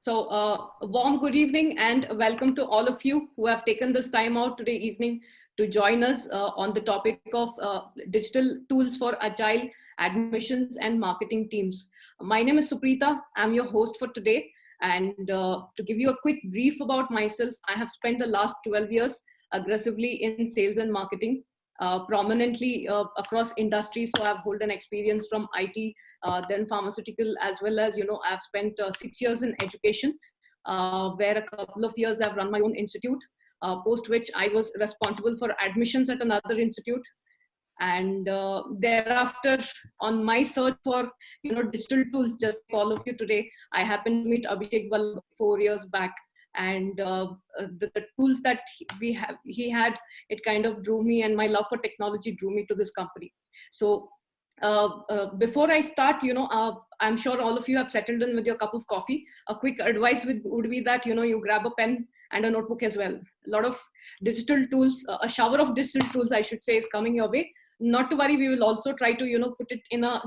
A warm good evening and welcome to all of you who have taken this time out today evening to join us on the topic of digital tools for Agile admissions and marketing teams. My name is Suprita. I'm your host for today. And to give you a quick brief about myself, I have spent the last 12 years aggressively in sales and marketing, prominently across industries. So I've held an experience from IT, then pharmaceutical, as well as, I've spent 6 years in education, where a couple of years I've run my own institute, post which I was responsible for admissions at another institute. And thereafter, on my search for digital tools, just like all of you today, I happened to meet Abhishek 4 years back, and the tools that he had, it kind of drew me, and my love for technology drew me to this company. So before I start, I'm sure all of you have settled in with your cup of coffee. A quick advice would be that you grab a pen and a notebook as well. A lot of digital tools, a shower of digital tools, I should say, is coming your way. Not to worry, we will also try to put it in a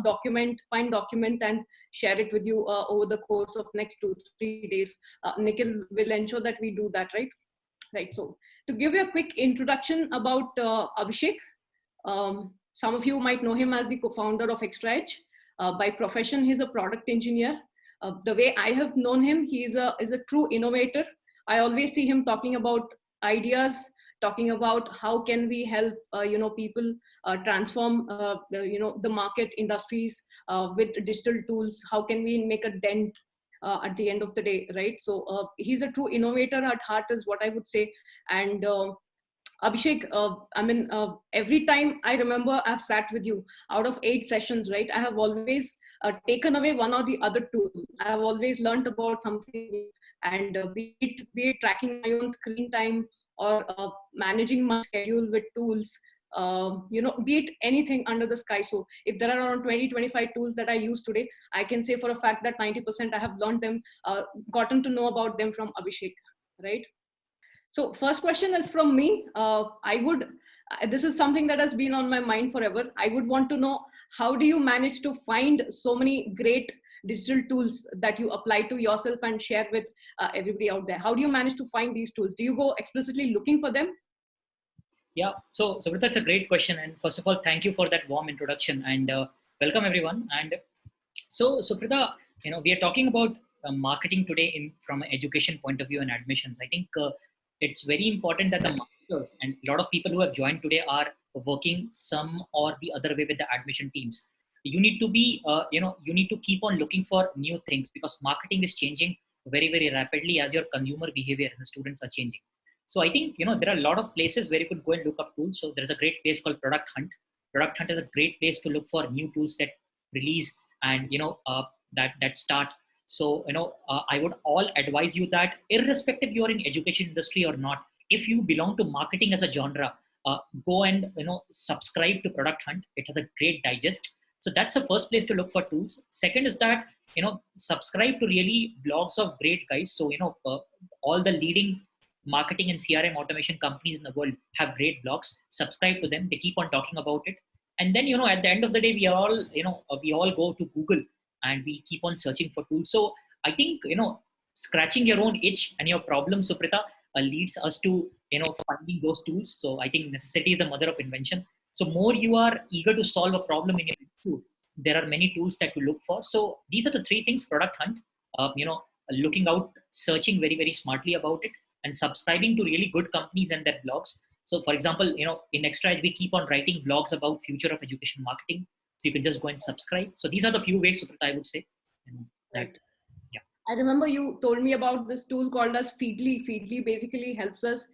find document and share it with you over the course of next 2-3 days. Nikhil will ensure that we do that, right. So to give you a quick introduction about Abhishek, some of you might know him as the co-founder of ExtraaEdge. By profession, he's a product engineer. The way I have known him, he is a true innovator. I always see him talking about ideas, talking about how can we help people transform the market industries with digital tools. How can we make a dent at the end of the day, right? So he's a true innovator at heart, is what I would say. And Abhishek, every time I remember I've sat with you, out of 8 sessions, right, I have always taken away one or the other tool. I have always learned about something, and be it tracking my own screen time, or managing my schedule with tools, be it anything under the sky. So if there are around 20-25 tools that I use today, I can say for a fact that 90% I have learned them, gotten to know about them from Abhishek, right? So first question is from me. This is something that has been on my mind forever. I would want to know, how do you manage to find so many great digital tools that you apply to yourself and share with everybody out there? How do you manage to find these tools? Do you go explicitly looking for them? Yeah, so that's a great question. And first of all, thank you for that warm introduction, and welcome everyone. And so Prita, we are talking about marketing today from an education point of view and admissions. I think it's very important that the marketers and a lot of people who have joined today are working some or the other way with the admission teams. You need to be, you need to keep on looking for new things, because marketing is changing very, very rapidly as your consumer behavior and the students are changing. So I think, there are a lot of places where you could go and look up tools. So there's a great place called Product Hunt. Product Hunt is a great place to look for new tools that release and, that start. So, I would all advise you that irrespective you're in education industry or not, if you belong to marketing as a genre, go and, subscribe to Product Hunt. It has a great digest. So that's the first place to look for tools. Second is that, subscribe to really blogs of great guys. So, all the leading marketing and CRM automation companies in the world have great blogs. Subscribe to them. They keep on talking about it. And then, at the end of the day, we all go to Google and we keep on searching for tools. So I think, scratching your own itch and your problem, Suprita, leads us to, finding those tools. So I think necessity is the mother of invention. So more you are eager to solve a problem in your institute, there are many tools that you look for. So these are the 3 things: Product Hunt, looking out, searching very, very smartly about it, and subscribing to really good companies and their blogs. So for example, in ExtraaEdge, we keep on writing blogs about future of education marketing. So you can just go and subscribe. So these are the few ways, I would say. Right. Yeah. I remember you told me about this tool called as Feedly. Feedly basically helps us,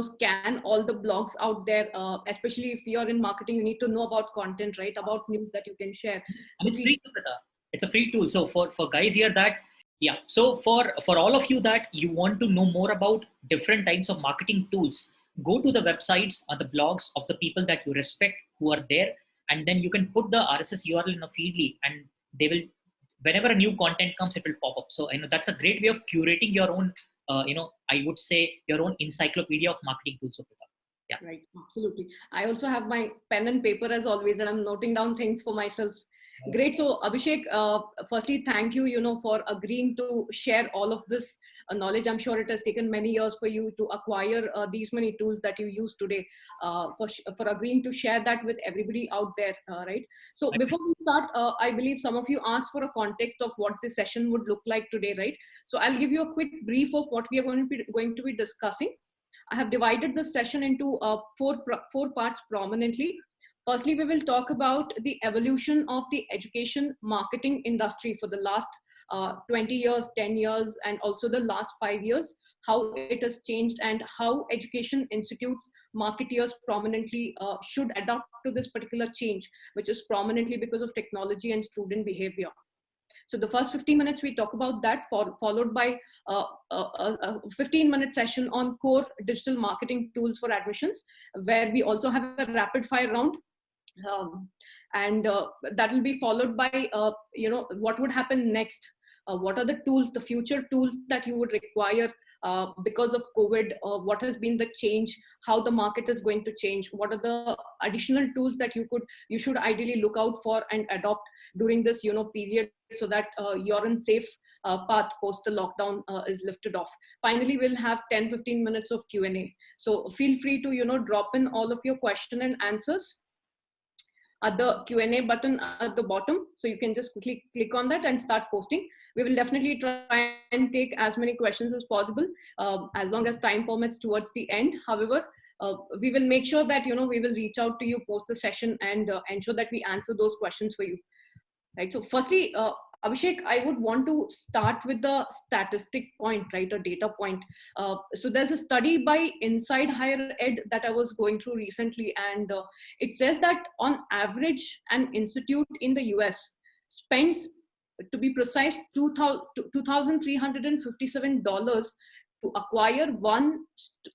scan all the blogs out there. Especially if you're in marketing, you need to know about content, right? About news that you can share. So it's free, it's a free tool. So for guys here so for all of you that you want to know more about different types of marketing tools, go to the websites or the blogs of the people that you respect who are there, and then you can put the RSS URL in a Feedly, and they will, whenever a new content comes, it will pop up. So that's a great way of curating your own, I would say, your own encyclopedia of marketing tools. Yeah. Right. Absolutely. I also have my pen and paper as always, and I'm noting down things for myself. Great. So Abhishek, firstly, thank you, for agreeing to share all of this knowledge. I'm sure it has taken many years for you to acquire these many tools that you use today, for agreeing to share that with everybody out there, right? So before we start, I believe some of you asked for a context of what this session would look like today, right? So I'll give you a quick brief of what we are going to be discussing. I have divided this session into four parts prominently. Firstly, we will talk about the evolution of the education marketing industry for the last 20 years, 10 years, and also the last 5 years, how it has changed and how education institutes, marketeers prominently should adapt to this particular change, which is prominently because of technology and student behavior. So the first 15 minutes we talk about that, followed by a 15-minute session on core digital marketing tools for admissions, where we also have a rapid fire round. And that will be followed by, what would happen next? What are the tools, the future tools that you would require because of COVID? What has been the change? How the market is going to change? What are the additional tools that you should ideally look out for and adopt during this, period, so that you're in safe path post the lockdown is lifted off. Finally, we'll have 10-15 minutes of Q&A. So feel free to, drop in all of your question and answers at the Q&A button at the bottom. So you can just click on that and start posting. We will definitely try and take as many questions as possible, as long as time permits towards the end. However, we will make sure that, we will reach out to you post the session and ensure that we answer those questions for you. Right. So firstly, Abhishek, I would want to start with the statistic point, right, a data point. So there's a study by Inside Higher Ed that I was going through recently, and it says that on average, an institute in the US spends, to be precise, $2,357 to acquire one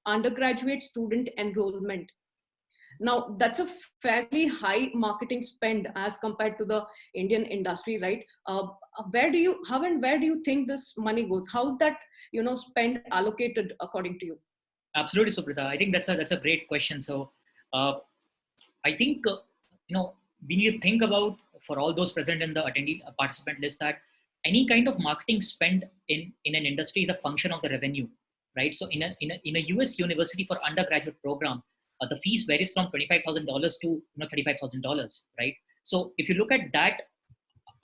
undergraduate student enrollment. Now, that's a fairly high marketing spend as compared to the Indian industry, right? How and where do you think this money goes? How's that, spend allocated according to you? Absolutely, Suprita. I think that's a great question. So, I think we need to think about, for all those present in the attendee participant list, that any kind of marketing spend in an industry is a function of the revenue, right? So, in a US university for undergraduate program, the fees varies from $25,000 to $35,000, right? So if you look at that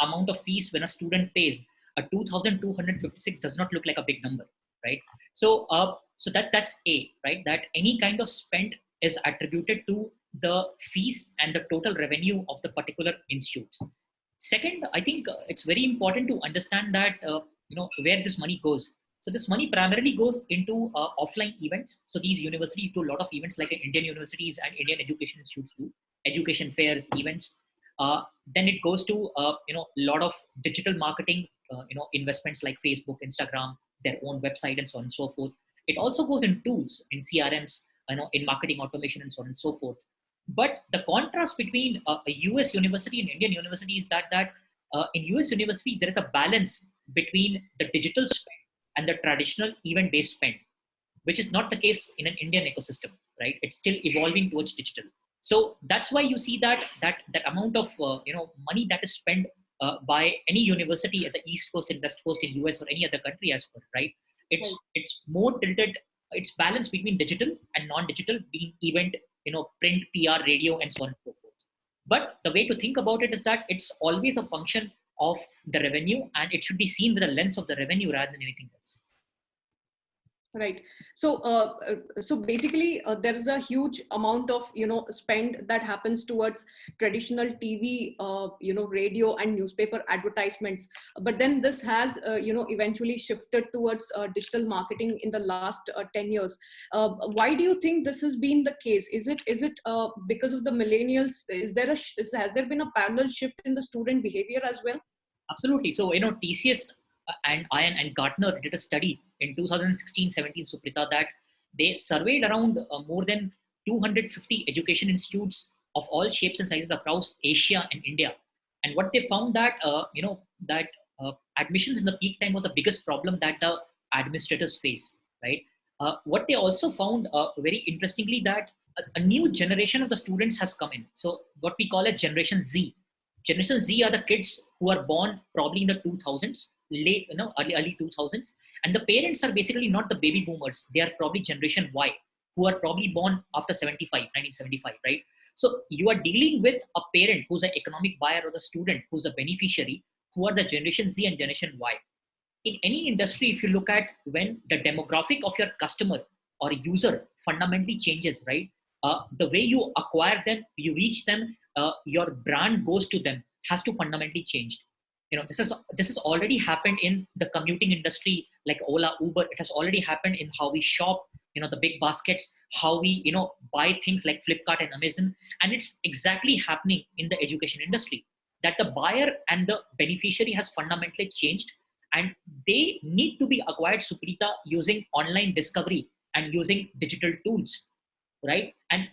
amount of fees when a student pays, a 2,256 does not look like a big number, right? So that's A, right? That any kind of spend is attributed to the fees and the total revenue of the particular institutes. Second, I think it's very important to understand that where this money goes. So this money primarily goes into offline events. So these universities do a lot of events, like Indian universities and Indian education institutes do, education fairs, events. Then it goes to a lot of digital marketing, investments like Facebook, Instagram, their own website, and so on and so forth. It also goes in tools, in CRMs, in marketing automation, and so on and so forth. But the contrast between a US university and Indian university is that in US university there is a balance between the digital spend and the traditional event-based spend, which is not the case in an Indian ecosystem, right? It's still evolving towards digital. So that's why you see that amount of money that is spent by any university at the East Coast and West Coast in US or any other country as well, right? It's more tilted. It's balanced between digital and non-digital, being event, print, PR, radio, and so on and so forth. But the way to think about it is that it's always a function of the revenue, and it should be seen with a lens of the revenue rather than anything else. Right. So, so basically, there is a huge amount of spend that happens towards traditional TV, radio and newspaper advertisements. But then this has eventually shifted towards digital marketing in the last 10 years. Why do you think this has been the case? Is it because of the millennials? Has there been a parallel shift in the student behavior as well? Absolutely. So TCS and IAN and Gartner did a study in 2016-17, Suprita, that they surveyed around more than 250 education institutes of all shapes and sizes across Asia and India. And what they found that admissions in the peak time was the biggest problem that the administrators face, right? What they also found very interestingly, that a new generation of the students has come in. So what we call as Generation Z. Generation Z are the kids who are born probably in the 2000s, early 2000s. And the parents are basically not the baby boomers. They are probably Generation Y, who are probably born after 1975, right? So you are dealing with a parent who's an economic buyer or the student who's the beneficiary, who are the Generation Z and Generation Y. In any industry, if you look at when the demographic of your customer or user fundamentally changes, right? The way you acquire them, you reach them, your brand goes to them, has to fundamentally change. This has already happened in the commuting industry, like Ola, Uber. It has already happened in how we shop, the big baskets, how we buy things like Flipkart and Amazon. And it's exactly happening in the education industry, that the buyer and the beneficiary has fundamentally changed, and they need to be acquired, Suprita, using online discovery and using digital tools, right? And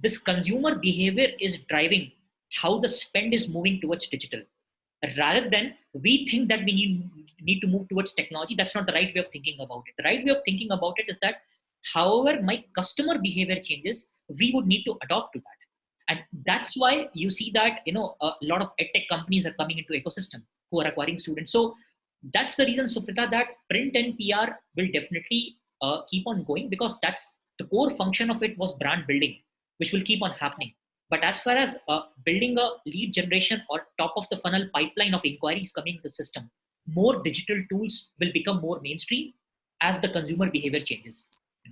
this consumer behavior is driving how the spend is moving towards digital, rather than we think that we need to move towards technology. That's not the right way of thinking about it. The right way of thinking about it is that however my customer behavior changes, we would need to adopt to that. And that's why you see that a lot of edtech companies are coming into ecosystem who are acquiring students. So that's the reason, Suprita, that print and PR will definitely keep on going, because that's the core function of it was brand building, which will keep on happening. But as far as building a lead generation or top of the funnel pipeline of inquiries coming into the system, more digital tools will become more mainstream as the consumer behavior changes.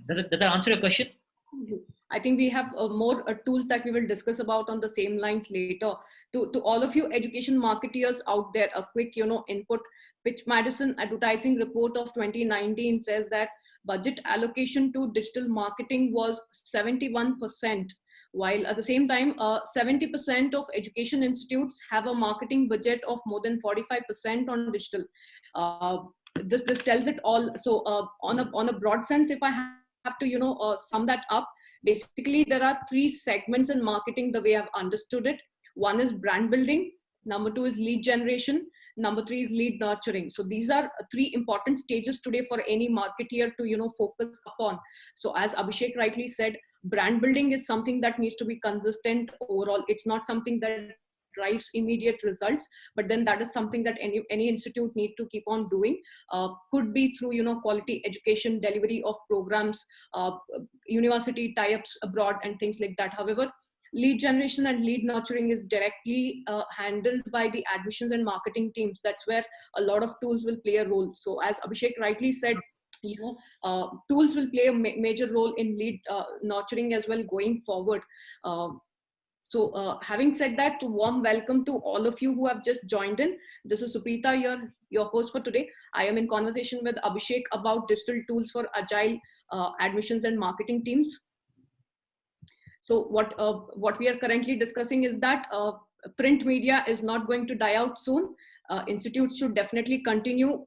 Does that answer your question? I think we have more tools that we will discuss about on the same lines later. To all of you education marketeers out there, a quick input. Pitch Madison advertising report of 2019 says that budget allocation to digital marketing was 71%, while at the same time 70% of education institutes have a marketing budget of more than 45% on digital. This tells it all. So on a broad sense, if I have to sum that up, basically there are three segments in marketing the way I've understood it. One is brand building, number two is lead generation, number three is lead nurturing. So these are three important stages today for any marketeer to focus upon. So as Abhishek rightly said, brand building is something that needs to be consistent overall. It's not something that drives immediate results, but then that is something that any institute need to keep on doing. Could be through quality education, delivery of programs, university tie-ups abroad and things like that. However, lead generation and lead nurturing is directly handled by the admissions and marketing teams. That's where a lot of tools will play a role. So as Abhishek rightly said, tools will play a major role in lead nurturing as well going forward. So having said that, warm welcome to all of you who have just joined in. This is Suprita, your host for today. I am in conversation with Abhishek about digital tools for Agile admissions and marketing teams. So what we are currently discussing is that print media is not going to die out soon. Institutes should definitely continue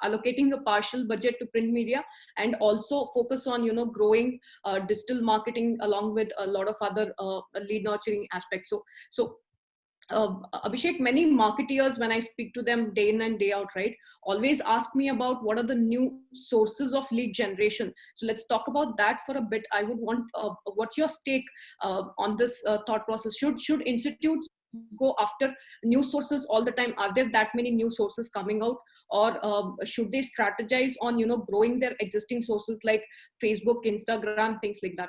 allocating a partial budget to print media, and also focus on growing digital marketing along with a lot of other lead nurturing aspects. So Abhishek, many marketeers, when I speak to them day in and day out, right, always ask me about what are the new sources of lead generation. So let's talk about that for a bit. I would want, what's your stake on this thought process? Should institutes go after new sources all the time? Are there that many new sources coming out, or should they strategize on growing their existing sources like Facebook, Instagram, things like that?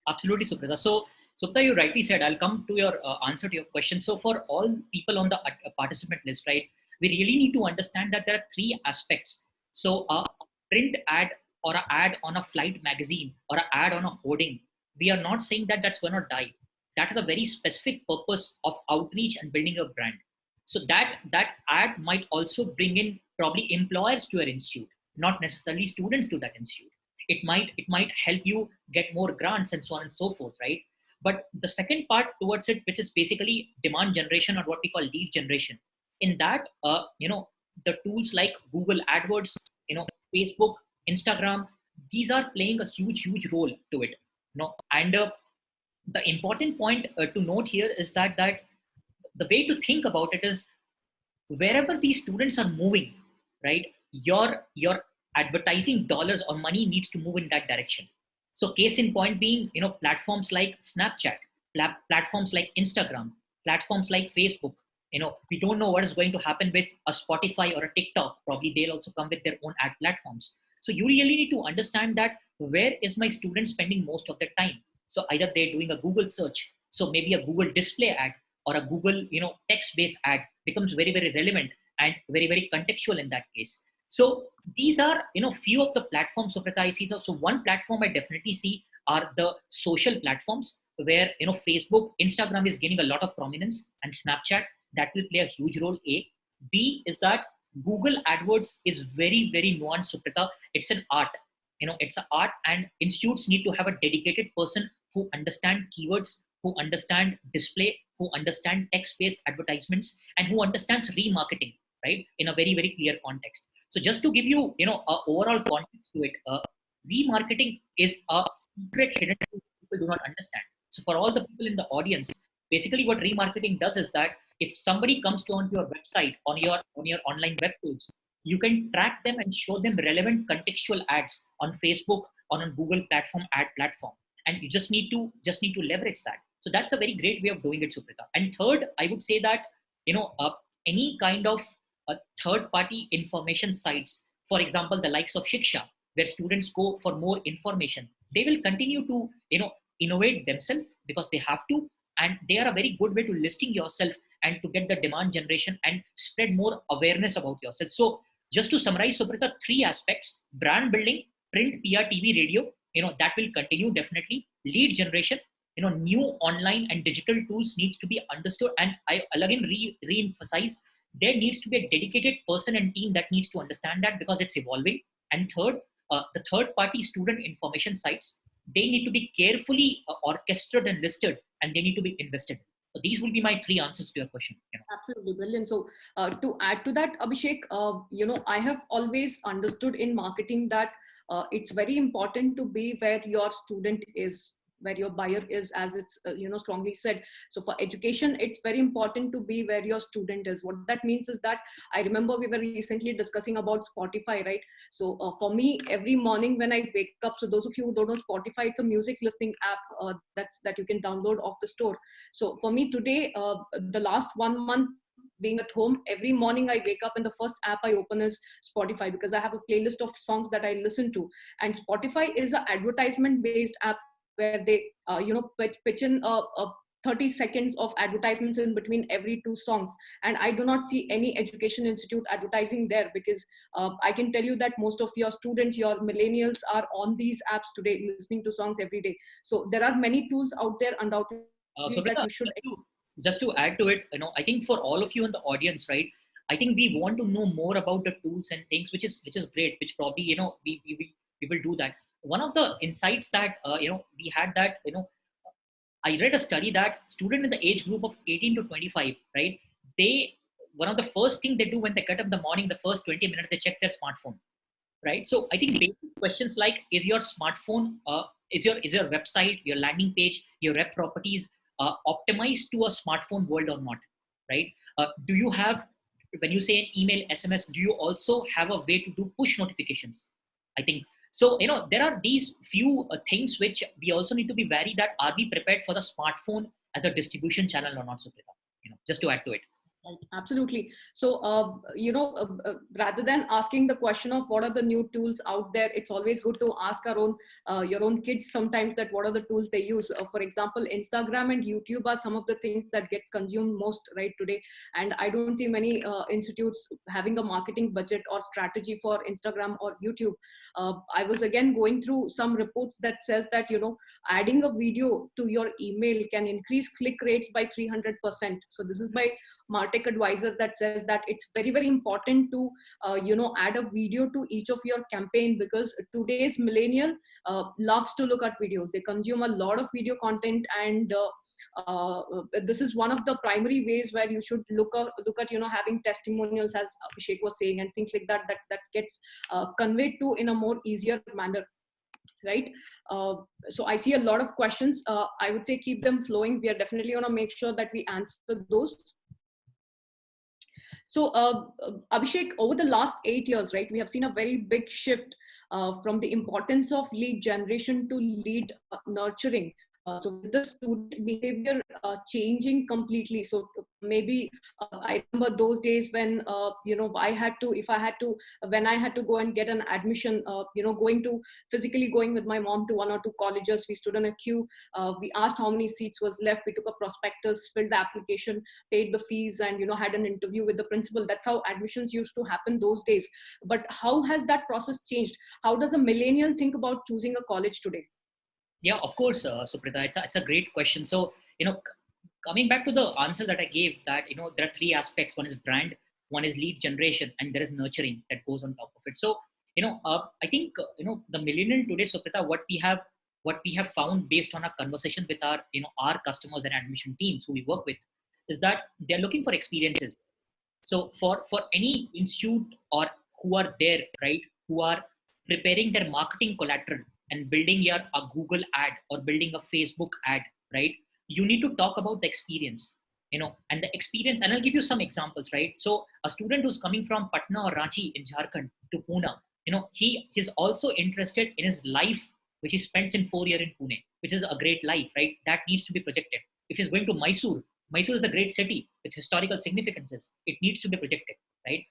Absolutely, Suprita. So Supta, you rightly said, I'll come to your answer to your question. So for all people on the participant list, right, we really need to understand that there are three aspects. So a print ad or an ad on a flight magazine or an ad on a hoarding, we are not saying that that's going to die. That has a very specific purpose of outreach and building a brand. So that ad might also bring in probably employers to your institute, not necessarily students to that institute. It might help you get more grants and so on and so forth, right? But the second part towards it, which is basically demand generation or what we call lead generation, in that, the tools like Google AdWords, Facebook, Instagram, these are playing a huge role to it. And the important point to note here is that the way to think about it is wherever these students are moving, right, your advertising dollars or money needs to move in that direction. So case in point being, platforms like Snapchat, platforms like Instagram, platforms like Facebook. We don't know what is going to happen with a Spotify or a TikTok. Probably they'll also come with their own ad platforms. So you really need to understand that where is my student spending most of their time. So either they're doing a Google search, so maybe a Google display ad or a Google text-based ad becomes very, very relevant and very, very contextual in that case. So these are few of the platforms of I see. So one platform I definitely see are the social platforms where Facebook, Instagram is gaining a lot of prominence, and Snapchat, that will play a huge role. A. B is that Google AdWords is very, very nuanced, Suprita. It's an art. It's an art, and institutes need to have a dedicated person who understand keywords, who understand display, who understand text-based advertisements, and who understands remarketing, right, in a very, very clear context. So just to give you, a overall context to it, remarketing is a secret hidden tool people do not understand. So for all the people in the audience, basically what remarketing does is that if somebody comes to onto your website, on your online web page, you can track them and show them relevant contextual ads on Facebook, on a Google platform, ad platform, and you just need to leverage that. So that's a very great way of doing it, Suprita. And third, I would say that any kind of third-party information sites, for example, the likes of Shiksha, where students go for more information, they will continue to innovate themselves because they have to, and they are a very good way to listing yourself and to get the demand generation and spread more awareness about yourself. So just to summarize, Suprita, three aspects: brand building, print, PR, TV, radio, that will continue definitely. Lead generation, new online and digital tools needs to be understood. And I again re-emphasize, there needs to be a dedicated person and team that needs to understand that because it's evolving. And third, the third party student information sites, they need to be carefully orchestrated and listed, and they need to be invested. So these will be my three answers to your question. Absolutely brilliant. So to add to that, Abhishek, I have always understood in marketing that it's very important to be where your student is, where your buyer is, as it's strongly said. So for education, it's very important to be where your student is. What that means is that I remember we were recently discussing about Spotify, right? So for me, every morning when I wake up, so those of you who don't know Spotify, it's a music listening app that you can download off the store. So for me today, the last 1 month being at home, every morning I wake up and the first app I open is Spotify, because I have a playlist of songs that I listen to. And Spotify is an advertisement based app where they pitch in 30 seconds of advertisements in between every two songs. And I do not see any education institute advertising there, because I can tell you that most of your students, your millennials, are on these apps today listening to songs every day. So there are many tools out there undoubtedly So that you should just to add to it, I think for all of you in the audience, right, I think we want to know more about the tools and things, which is great, which probably we will do that. One of the insights that we had, that I read a study that student in the age group of 18 to 25, right, they, one of the first thing they do when they get up in the morning, the first 20 minutes, they check their smartphone, right? So I think basic questions like, is your smartphone, is your website, your landing page, your web properties optimized to a smartphone world or not, right? Do you have, when you say an email, SMS, do you also have a way to do push notifications? I think so. There are these few things which we also need to be wary, that are we prepared for the smartphone as a distribution channel or not, Suprita? Just to add to it. Absolutely. So, rather than asking the question of what are the new tools out there, it's always good to ask your own kids sometimes that what are the tools they use. For example, Instagram and YouTube are some of the things that gets consumed most right today. And I don't see many institutes having a marketing budget or strategy for Instagram or YouTube. I was again going through some reports that says that, adding a video to your email can increase click rates by 300%. So this is by Martech Advisor, that says that it's very, very important to add a video to each of your campaign, because today's millennial loves to look at videos. They consume a lot of video content, and this is one of the primary ways where you should look at having testimonials, as Abhishek was saying, and things like that gets conveyed to in a more easier manner, right? So I see a lot of questions. I would say keep them flowing. We are definitely going to make sure that we answer those. So Abhishek, over the last 8 years, right, we have seen a very big shift from the importance of lead generation to lead nurturing. So with the student behavior changing completely, so maybe I remember those days when I had to, if I had to, when I had to go and get an admission, physically going with my mom to 1 or 2 colleges. We stood in a queue. We asked how many seats was left. We took a prospectus, filled the application, paid the fees, and had an interview with the principal. That's how admissions used to happen those days. But how has that process changed? How does a millennial think about choosing a college today? Yeah, of course, Suprita. It's a great question. So, coming back to the answer that I gave, that there are three aspects. One is brand, one is lead generation, and there is nurturing that goes on top of it. So, I think the millennial today, Suprita, what we have found based on our conversation with our customers and admission teams who we work with, is that they're looking for experiences. So for any institute or who are there, right, who are preparing their marketing collateral and building a Google ad or building a Facebook ad, right, you need to talk about the experience, and the experience. And I'll give you some examples, right? So a student who's coming from Patna or Ranchi in Jharkhand to Pune, he's also interested in his life, which he spends in 4 years in Pune, which is a great life, right? That needs to be projected. If he's going to Mysore is a great city with historical significances. It needs to be projected, right?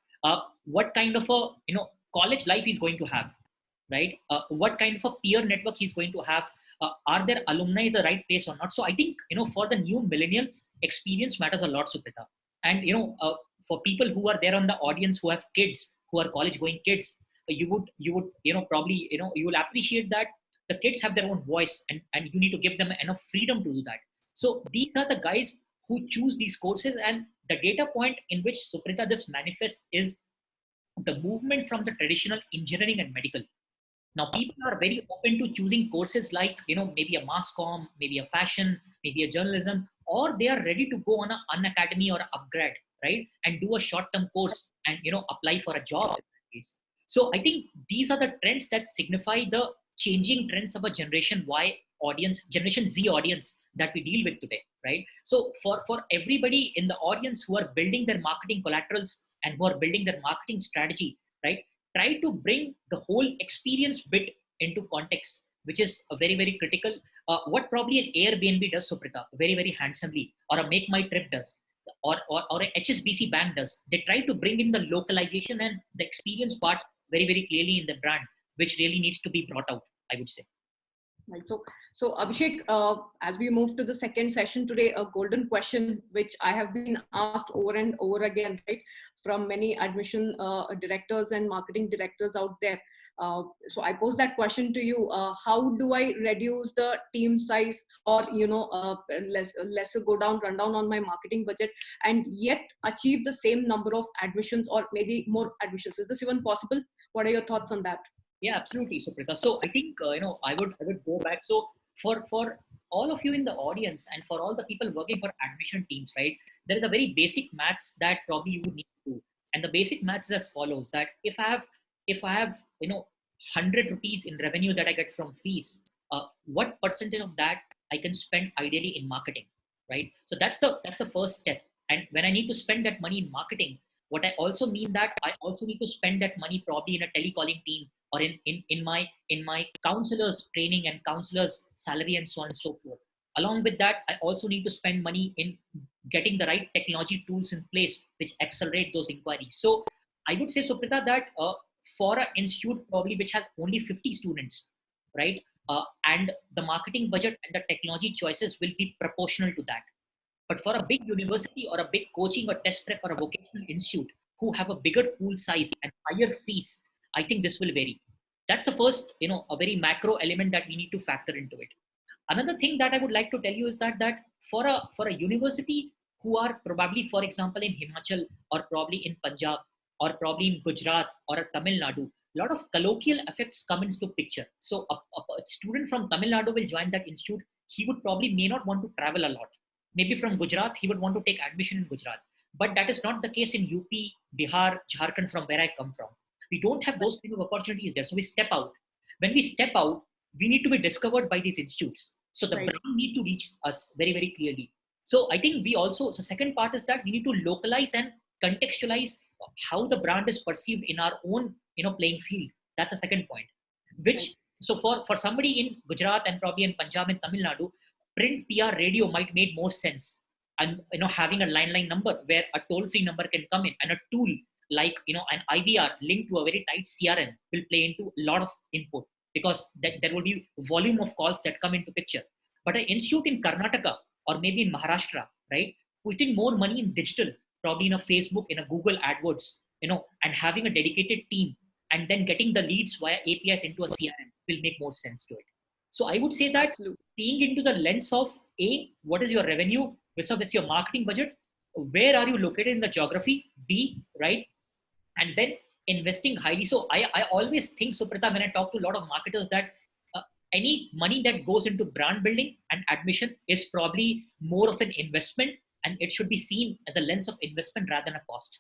What kind of a college life he's going to have, right? What kind of a peer network he's going to have? Are there alumni the right place or not? So I think for the new millennials, experience matters a lot, Suprita. And for people who are there on the audience who have kids, who are college-going kids, you would probably you will appreciate that the kids have their own voice, and you need to give them enough freedom to do that. So these are the guys who choose these courses, and the data point in which, Suprita, this manifests is the movement from the traditional engineering and medical. Now people are very open to choosing courses like maybe a mass comm, maybe a fashion, maybe a journalism, or they are ready to go on an academy or an upgrade, right, and do a short-term course and apply for a job in that case. So I think these are the trends that signify the changing trends of a generation Y audience, generation Z audience that we deal with today, right? So for everybody in the audience who are building their marketing collaterals and who are building their marketing strategy, right, try to bring the whole experience bit into context, which is a very, very critical. What probably an Airbnb does, Suprita, very, very handsomely, or a Make My Trip does, or a HSBC bank does. They try to bring in the localization and the experience part very, very clearly in the brand, which really needs to be brought out, I would say. Right. So Abhishek, as we move to the second session today, a golden question which I have been asked over and over again, right, from many admission directors and marketing directors out there. So I pose that question to you: how do I reduce the team size, or lesser run down on my marketing budget, and yet achieve the same number of admissions or maybe more admissions? Is this even possible? What are your thoughts on that? Yeah, absolutely, Suprita. So I think I would go back. So for all of you in the audience and for all the people working for admission teams, right, there is a very basic maths that probably you would need to do. And the basic maths is as follows: that if I have 100 rupees in revenue that I get from fees, what percentage of that I can spend ideally in marketing, right? So that's the first step. And when I need to spend that money in marketing, what I also mean that I also need to spend that money probably in a telecalling team, or in my counselors training and counselors salary, and so on and so forth. Along with that, I also need to spend money in getting the right technology tools in place which accelerate those inquiries. So I would say, Suprita, that for an institute probably which has only 50 students, right, and the marketing budget and the technology choices will be proportional to that. But for a big university or a big coaching or test prep or a vocational institute who have a bigger pool size and higher fees, I think this will vary. That's the first, a very macro element that we need to factor into it. Another thing that I would like to tell you is that for a university who are probably, for example, in Himachal, or probably in Punjab, or probably in Gujarat or a Tamil Nadu, a lot of colloquial effects come into picture. So a student from Tamil Nadu will join that institute. He would probably may not want to travel a lot. Maybe from Gujarat, he would want to take admission in Gujarat. But that is not the case in UP, Bihar, Jharkhand, from where I come from. We don't have those kind of opportunities there. So we step out. When we step out, we need to be discovered by these institutes. So the brand need to reach us very, very clearly. So I think so second part is that we need to localize and contextualize how the brand is perceived in our own, playing field. That's the second point. So for somebody in Gujarat and probably in Punjab and Tamil Nadu, print PR radio might make more sense. And having a landline number where a toll-free number can come in, and a tool like an IVR linked to a very tight CRM will play into a lot of input, because there will be volume of calls that come into picture. But an institute in Karnataka or maybe in Maharashtra, right, putting more money in digital, probably in a Facebook, in a Google AdWords, and having a dedicated team, and then getting the leads via APIs into a CRM will make more sense to it. So I would say that seeing into the lens of A, what is your revenue versus your marketing budget? Where are you located in the geography? B, right? And then investing highly. So I always think, Suprita, when I talk to a lot of marketers, that any money that goes into brand building and admission is probably more of an investment, and it should be seen as a lens of investment rather than a cost.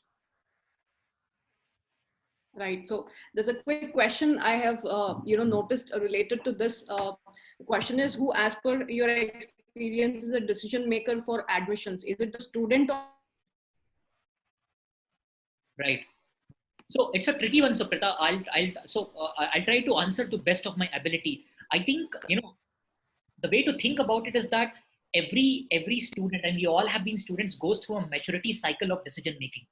Right. So there's a quick question I have, noticed related to this. Question is, who, as per your experience, is a decision maker for admissions? Is it the student or? Right. So it's a tricky one, Suprita. I'll try to answer to best of my ability. I think the way to think about it is that every student, and we all have been students, goes through a maturity cycle of decision making.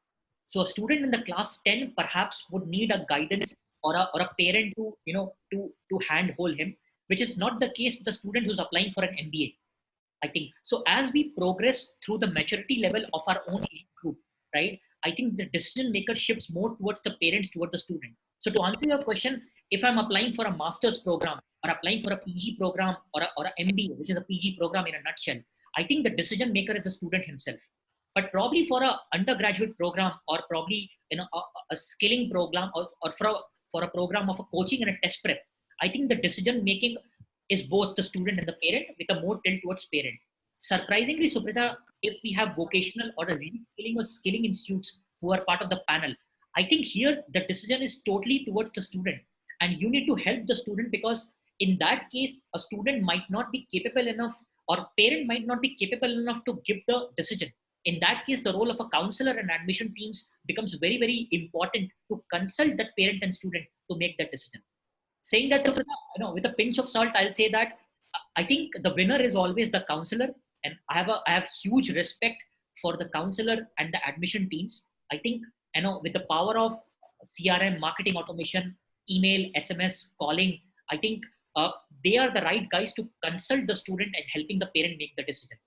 So a student in the class 10 perhaps would need a guidance or a parent to handhold him, which is not the case with the student who's applying for an MBA. I think so. As we progress through the maturity level of our own age group, right, I think the decision maker shifts more towards the parents, towards the student. So to answer your question, if I'm applying for a master's program or applying for a PG program or a MBA, which is a PG program in a nutshell, I think the decision maker is the student himself. But probably for a undergraduate program, or probably a skilling program, or for a program of a coaching and a test prep, I think the decision making is both the student and the parent, with a more tilt towards parent. Surprisingly, Suprita, if we have vocational or a reskilling or skilling institutes who are part of the panel, I think here the decision is totally towards the student, and you need to help the student, because in that case, a student might not be capable enough, or parent might not be capable enough to give the decision. In that case, the role of a counselor and admission teams becomes very, very important to consult that parent and student to make that decision. Saying that, Suprita, with a pinch of salt, I'll say that I think the winner is always the counselor, and I have huge respect for the counselor and the admission teams. I think with the power of CRM, marketing automation, email, SMS, calling, I think they are the right guys to consult the student and helping the parent make the decision.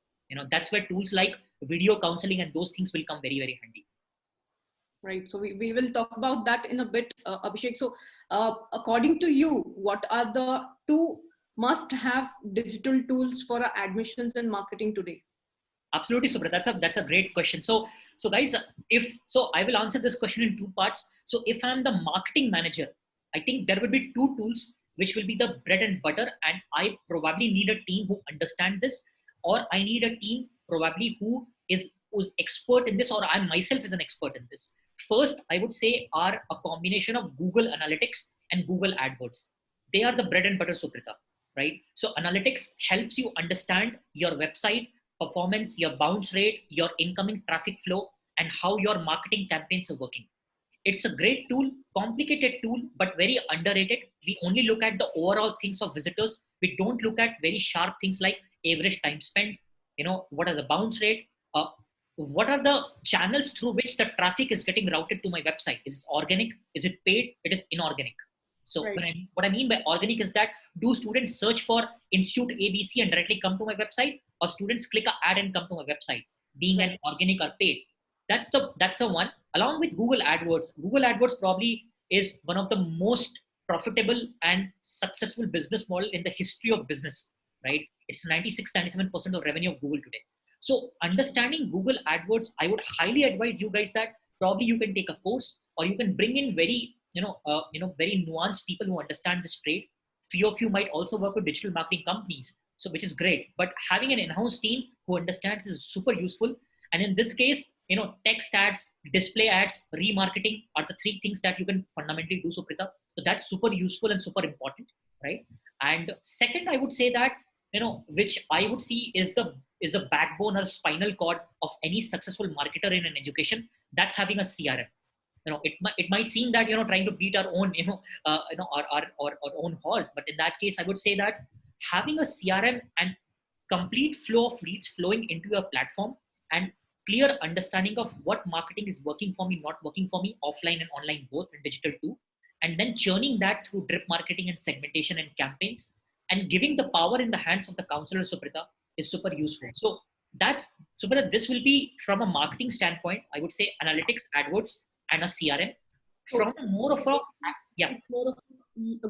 That's where tools like video counseling and those things will come very, very handy. Right. So we will talk about that in a bit, Abhishek. So according to you, what are the two must-have digital tools for admissions and marketing today? Absolutely, Subra. That's a great question. So guys, I will answer this question in two parts. So if I'm the marketing manager, I think there will be two tools which will be the bread and butter, and I probably need a team who understand this, or I need a team probably who's expert in this, or I myself is an expert in this. First, I would say are a combination of Google Analytics and Google AdWords. They are the bread and butter, Suprita, right? So analytics helps you understand your website performance, your bounce rate, your incoming traffic flow, and how your marketing campaigns are working. It's a great tool, complicated tool, but very underrated. We only look at the overall things of visitors. We don't look at very sharp things like average time spent, what is the bounce rate, what are the channels through which the traffic is getting routed to my website. Is it organic? Is it paid? It is inorganic. So right. What I mean by organic is that, do students search for Institute ABC and directly come to my website, or students click an ad and come to my website, being an organic or paid? That's the one. Along with Google AdWords. Google AdWords probably is one of the most profitable and successful business model in the history of business, right? It's 96-97% of revenue of Google today. So understanding Google AdWords, I would highly advise you guys that probably you can take a course, or you can bring in very very nuanced people who understand this trade. Few of you might also work with digital marketing companies, so which is great. But having an in-house team who understands is super useful. And in this case, text ads, display ads, remarketing are the three things that you can fundamentally do, Suprita. So that's super useful and super important, right? And second, I would say that which I would see is the backbone or spinal cord of any successful marketer in an education. That's having a CRM. It might seem that trying to beat our own our own horse, but in that case, I would say that having a CRM and complete flow of leads flowing into your platform, and clear understanding of what marketing is working for me, not working for me, offline and online both, and digital too, and then churning that through drip marketing and segmentation and campaigns, and giving the power in the hands of the counselor, Suprita, is super useful. So that's, Suprita, this will be from a marketing standpoint, I would say analytics, AdWords, and a CRM. From more of a, yeah. It's more of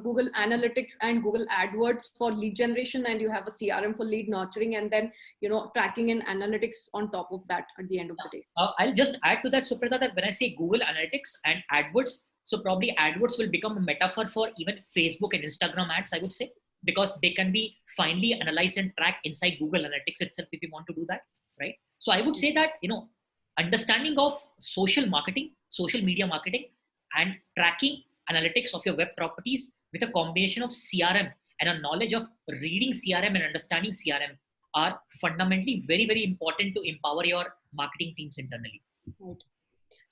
Google Analytics and Google AdWords for lead generation, and you have a CRM for lead nurturing, and then, tracking and analytics on top of that at the end of the day. I'll just add to that, Suprita, that when I say Google Analytics and AdWords, so probably AdWords will become a metaphor for even Facebook and Instagram ads, I would say, because they can be finely analyzed and tracked inside Google Analytics itself if you want to do that, right? So I would say that, understanding of social marketing, social media marketing, and tracking analytics of your web properties with a combination of CRM and a knowledge of reading CRM and understanding CRM are fundamentally very, very important to empower your marketing teams internally. Right.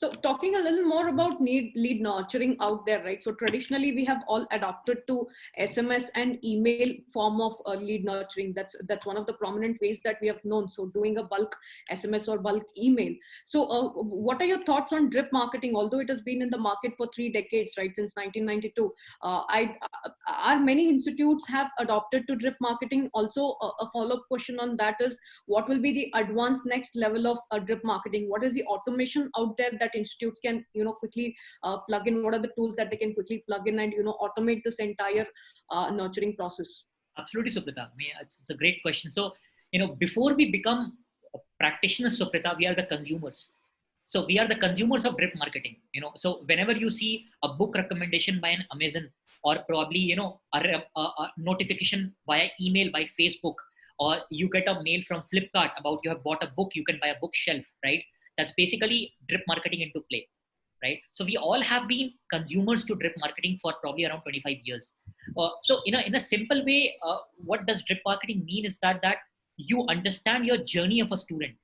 So talking a little more about lead nurturing out there, right? So traditionally we have all adopted to SMS and email form of lead nurturing. That's one of the prominent ways that we have known. So doing a bulk SMS or bulk email. So what are your thoughts on drip marketing? Although it has been in the market for 3 decades, right? Since 1992, are many institutes have adopted to drip marketing? Also a follow-up question on that is, what will be the advanced next level of drip marketing? What is the automation out there that institutes can quickly plug in? What are the tools that they can quickly plug in and automate this entire nurturing process? Absolutely, Suprita. I mean, it's a great question. So before we become practitioners, Suprita, we are the consumers. So we are the consumers of drip marketing. So whenever you see a book recommendation by an Amazon, or probably a notification via email by Facebook, or you get a mail from Flipkart about you have bought a book, you can buy a bookshelf, right? That's basically drip marketing into play, right? So we all have been consumers to drip marketing for probably around 25 years. So in a simple way, what does drip marketing mean is that you understand your journey of a student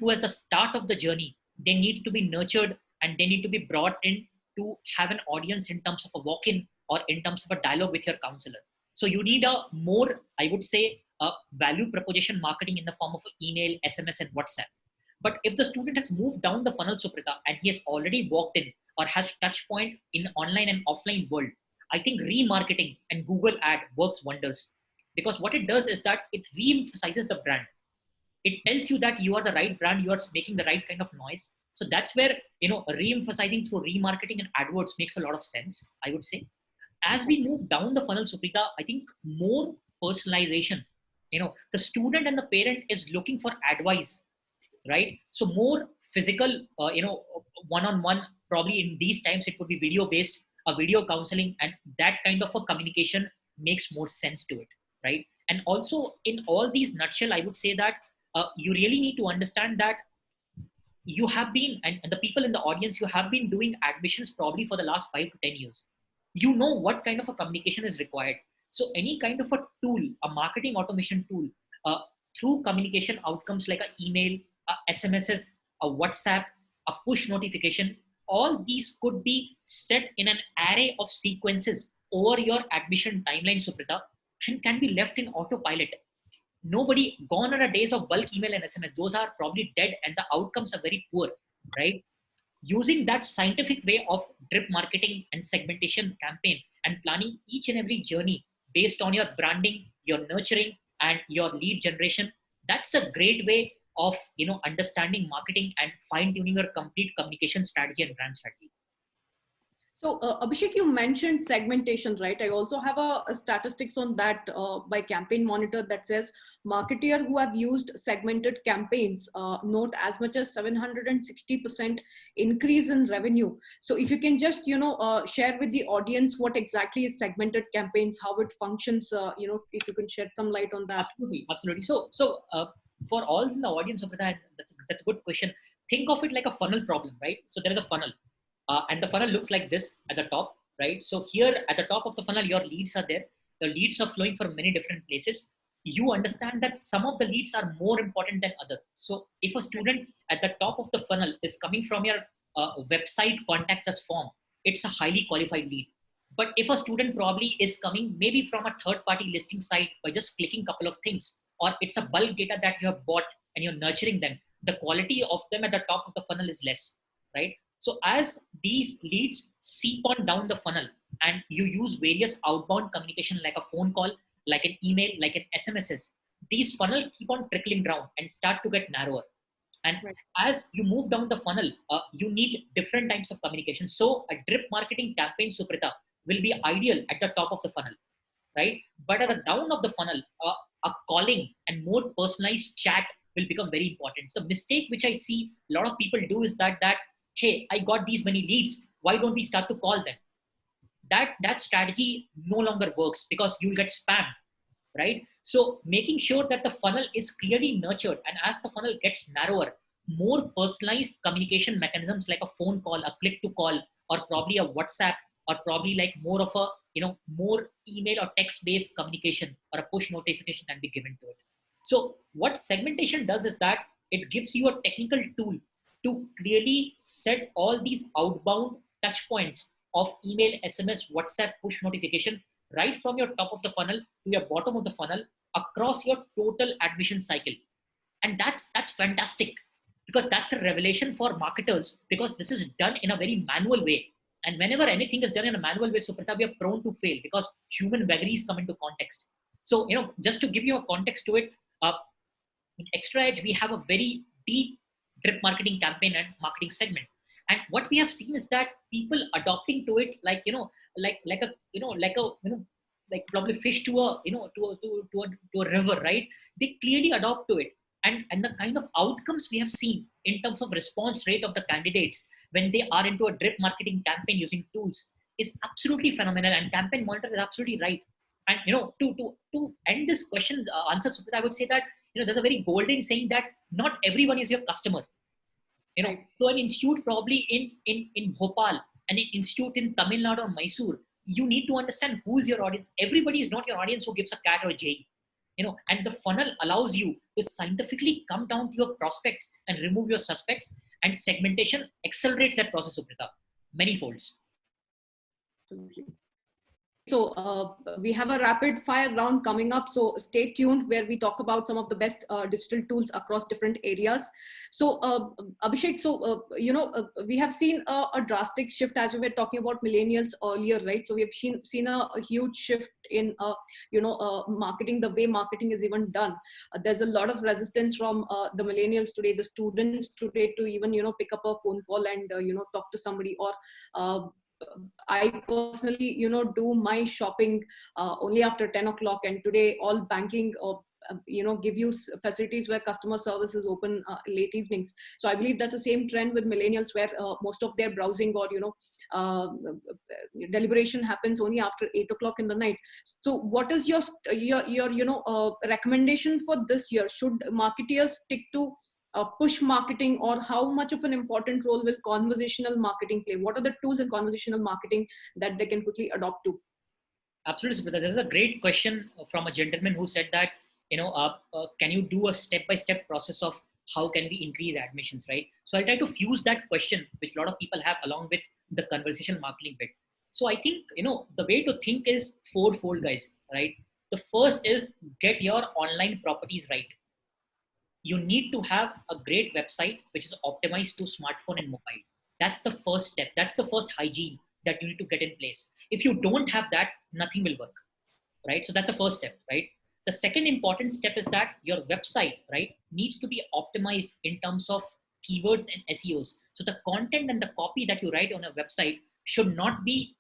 who at the start of the journey, they need to be nurtured and they need to be brought in to have an audience in terms of a walk-in or in terms of a dialogue with your counselor. So you need a more, I would say, value proposition marketing in the form of email, SMS, and WhatsApp. But if the student has moved down the funnel, Suprita, and he has already walked in or has touch point in online and offline world, I think remarketing and Google ad works wonders, because what it does is that it re-emphasizes the brand. It tells you that you are the right brand, you are making the right kind of noise. So that's where, re-emphasizing through remarketing and AdWords makes a lot of sense, I would say. As we move down the funnel, Suprita, I think more personalization, the student and the parent is looking for advice, right? So more physical, one-on-one, probably in these times, it would be video-based, a video counseling, and that kind of a communication makes more sense to it, right? And also in all these nutshell, I would say that you really need to understand that you have been, and the people in the audience, you have been doing admissions probably for the last 5 to 10 years. You know what kind of a communication is required. So any kind of a tool, a marketing automation tool, through communication outcomes like an email, SMSs, a WhatsApp, a push notification, all these could be set in an array of sequences over your admission timeline, Suprita, and can be left in autopilot. Gone are the days of bulk email and SMS. Those are probably dead and the outcomes are very poor, right? Using that scientific way of drip marketing and segmentation campaign and planning each and every journey based on your branding, your nurturing, and your lead generation, that's a great way of understanding marketing and fine-tuning your complete communication strategy and brand strategy. So Abhishek, you mentioned segmentation, right? I also have a statistics on that by Campaign Monitor that says marketeer who have used segmented campaigns note as much as 760% increase in revenue. So if you can just share with the audience what exactly is segmented campaigns, how it functions, if you can shed some light on that. Absolutely. So for all in the audience of that, that's a good question. Think of it like a funnel problem, right? So there is a funnel. And the funnel looks like this at the top, right? So here at the top of the funnel, your leads are there. The leads are flowing from many different places. You understand that some of the leads are more important than others. So if a student at the top of the funnel is coming from your website contact us form, it's a highly qualified lead. But if a student probably is coming maybe from a third-party listing site by just clicking a couple of things, or it's a bulk data that you have bought and you're nurturing them, the quality of them at the top of the funnel is less, right? So as these leads seep on down the funnel and you use various outbound communication like a phone call, like an email, like an SMSs, these funnels keep on trickling down and start to get narrower. And Right. as you move down the funnel, you need different types of communication. So a drip marketing campaign, Suprita, will be ideal at the top of the funnel, right? But at the down of the funnel, a calling and more personalized chat will become very important. So mistake which I see a lot of people do is that hey, I got these many leads. Why don't we start to call them? That strategy no longer works because you'll get spam, right? So making sure that the funnel is clearly nurtured, and as the funnel gets narrower, more personalized communication mechanisms like a phone call, a click to call, or probably a WhatsApp, or probably like more of a more email or text based communication or a push notification can be given to it. So what segmentation does is that it gives you a technical tool to clearly set all these outbound touch points of email, SMS, WhatsApp, push notification right from your top of the funnel to your bottom of the funnel across your total admission cycle. And that's fantastic, because that's a revelation for marketers, because this is done in a very manual way. And whenever anything is done in a manual way, Suprita, we are prone to fail because human vagaries come into context. So, just to give you a context to it, in ExtraaEdge, we have a very deep drip marketing campaign and marketing segment. And what we have seen is that people adopting to it, like a, like probably fish to a, to a river, right? They clearly adopt to it. And the kind of outcomes we have seen in terms of response rate of the candidates when they are into a drip marketing campaign using tools is absolutely phenomenal. And campaign monitor is absolutely right. And to end this question answer, I would say that there's a very golden saying that not everyone is your customer. Right. So an institute probably in Bhopal and an institute in Tamil Nadu or Mysore, you need to understand who is your audience. Everybody is not your audience who gives a cat or a J. And the funnel allows you to scientifically come down to your prospects and remove your suspects, and segmentation accelerates that process, Suprita, many folds. Absolutely. So we have a rapid fire round coming up. So stay tuned, where we talk about some of the best digital tools across different areas. So Abhishek, so we have seen a drastic shift, as we were talking about millennials earlier, right? So we have seen a huge shift in marketing, the way marketing is even done. There's a lot of resistance from the millennials today, the students today, to even pick up a phone call and talk to somebody, or I personally, do my shopping only after 10 o'clock. And today, all banking or give you facilities where customer service is open late evenings. So I believe that's the same trend with millennials, where most of their browsing or deliberation happens only after 8 o'clock in the night. So what is your recommendation for this year? Should marketers stick to push marketing, or how much of an important role will conversational marketing play? What are the tools in conversational marketing that they can quickly adopt to? Absolutely, Subhita. There is a great question from a gentleman who said that, can you do a step-by-step process of how can we increase admissions, right? So I'll try to fuse that question, which a lot of people have, along with the conversational marketing bit. So I think, the way to think is fourfold, guys, right? The first is get your online properties right. You need to have a great website which is optimized to smartphone and mobile. That's the first step. That's the first hygiene that you need to get in place. If you don't have that, nothing will work, right? So that's the first step, right? The second important step is that your website, right, needs to be optimized in terms of keywords and SEOs. So the content and the copy that you write on a website should not be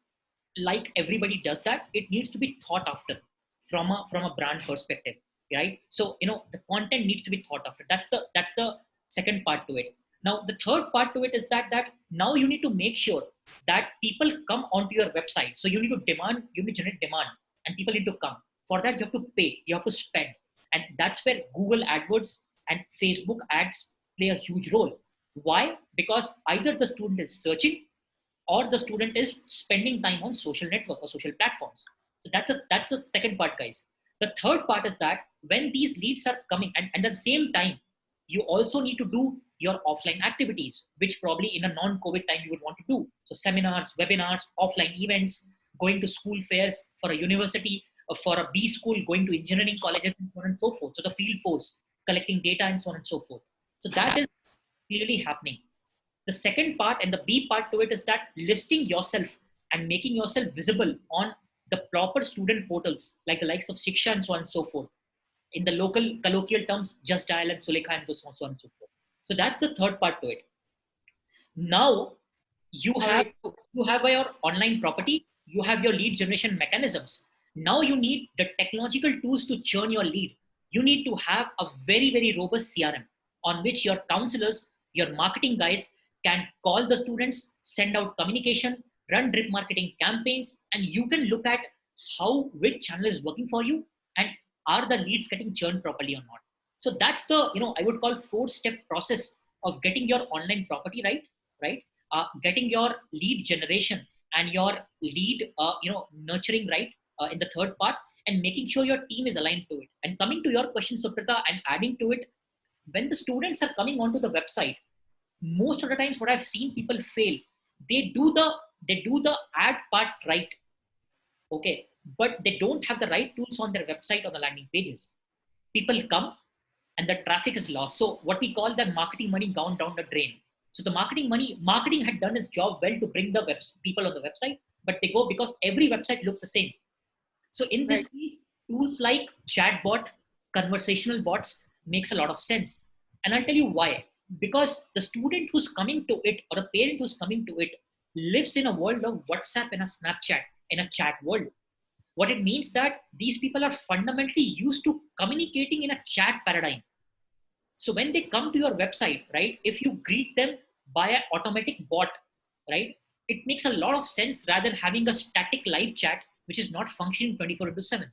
like everybody does that. It needs to be thought after from a brand perspective, right? So the content needs to be thought after. That's the second part to it. Now the third part to it is that now you need to make sure that people come onto your website. So you need to generate demand, and people need to come. For that, you have to pay, you have to spend. And that's where Google AdWords and Facebook ads play a huge role. Why? Because either the student is searching, or the student is spending time on social network or social platforms. So that's the second part, guys. The third part is that when these leads are coming, and at the same time, you also need to do your offline activities, which probably in a non-COVID time you would want to do. So seminars, webinars, offline events, going to school fairs for a university, for a B school going to engineering colleges and so on and so forth. So the field force collecting data and so on and so forth. So that is clearly happening. The second part and the B part to it is that listing yourself and making yourself visible on the proper student portals like the likes of Shiksha and so on and so forth. In the local colloquial terms, Just Dial and Sulekha and so on and so forth. So that's the third part to it. Now you have your online property, you have your lead generation mechanisms. Now you need the technological tools to churn your lead. You need to have a very, very robust CRM on which your counselors, your marketing guys can call the students, send out communication, run drip marketing campaigns, and you can look at which channel is working for you and are the leads getting churned properly or not. So that's the, I would call 4-step process of getting your online property right? Getting your lead generation and your lead, nurturing right in the third part, and making sure your team is aligned to it. And coming to your question, Suprita, and adding to it, when the students are coming onto the website, most of the times what I've seen people fail, they do the ad part right, okay, but they don't have the right tools on their website or the landing pages. People come and the traffic is lost. So what we call the marketing money gone down the drain. So the marketing had done its job well to bring the people on the website, but they go because every website looks the same. So in this case, tools like chatbot, conversational bots makes a lot of sense. And I'll tell you why. Because the student who's coming to it or a parent who's coming to it lives in a world of WhatsApp and a Snapchat, in a chat world. What it means that these people are fundamentally used to communicating in a chat paradigm. So when they come to your website, right, if you greet them by an automatic bot, right, it makes a lot of sense rather than having a static live chat, which is not functioning 24/7.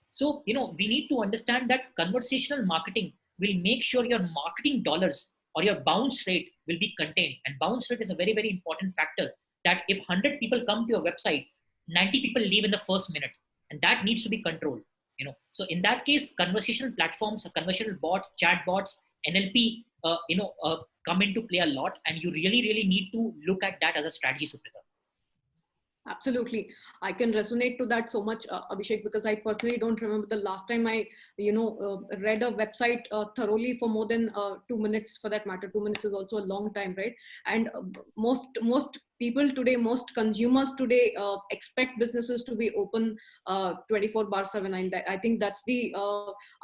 So, we need to understand that conversational marketing will make sure your marketing dollars or your bounce rate will be contained. And bounce rate is a very, very important factor, that if 100 people come to your website, 90 people leave in the first minute, and that needs to be controlled. So in that case, conversational platforms, conversational bots, chat bots, NLP, come into play a lot, and you really, really need to look at that as a strategy, Suprita. Absolutely. I can resonate to that so much, Abhishek, because I personally don't remember the last time I, read a website thoroughly for more than 2 minutes, for that matter. 2 minutes is also a long time, right? And most people today, most consumers today expect businesses to be open 24/7. And I think that's the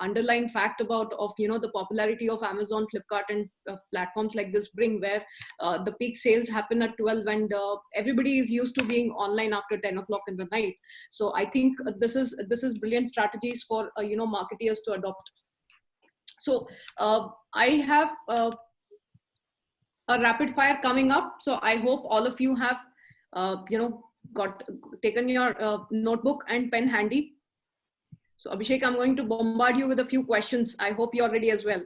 underlying fact of the popularity of Amazon, Flipkart, and platforms like this bring, where the peak sales happen at 12, and everybody is used to being online after 10 o'clock in the night. So I think this is brilliant strategies for marketers to adopt. So I have a rapid fire coming up. So I hope all of you have taken your notebook and pen handy. So Abhishek, I'm going to bombard you with a few questions. I hope you're ready as well.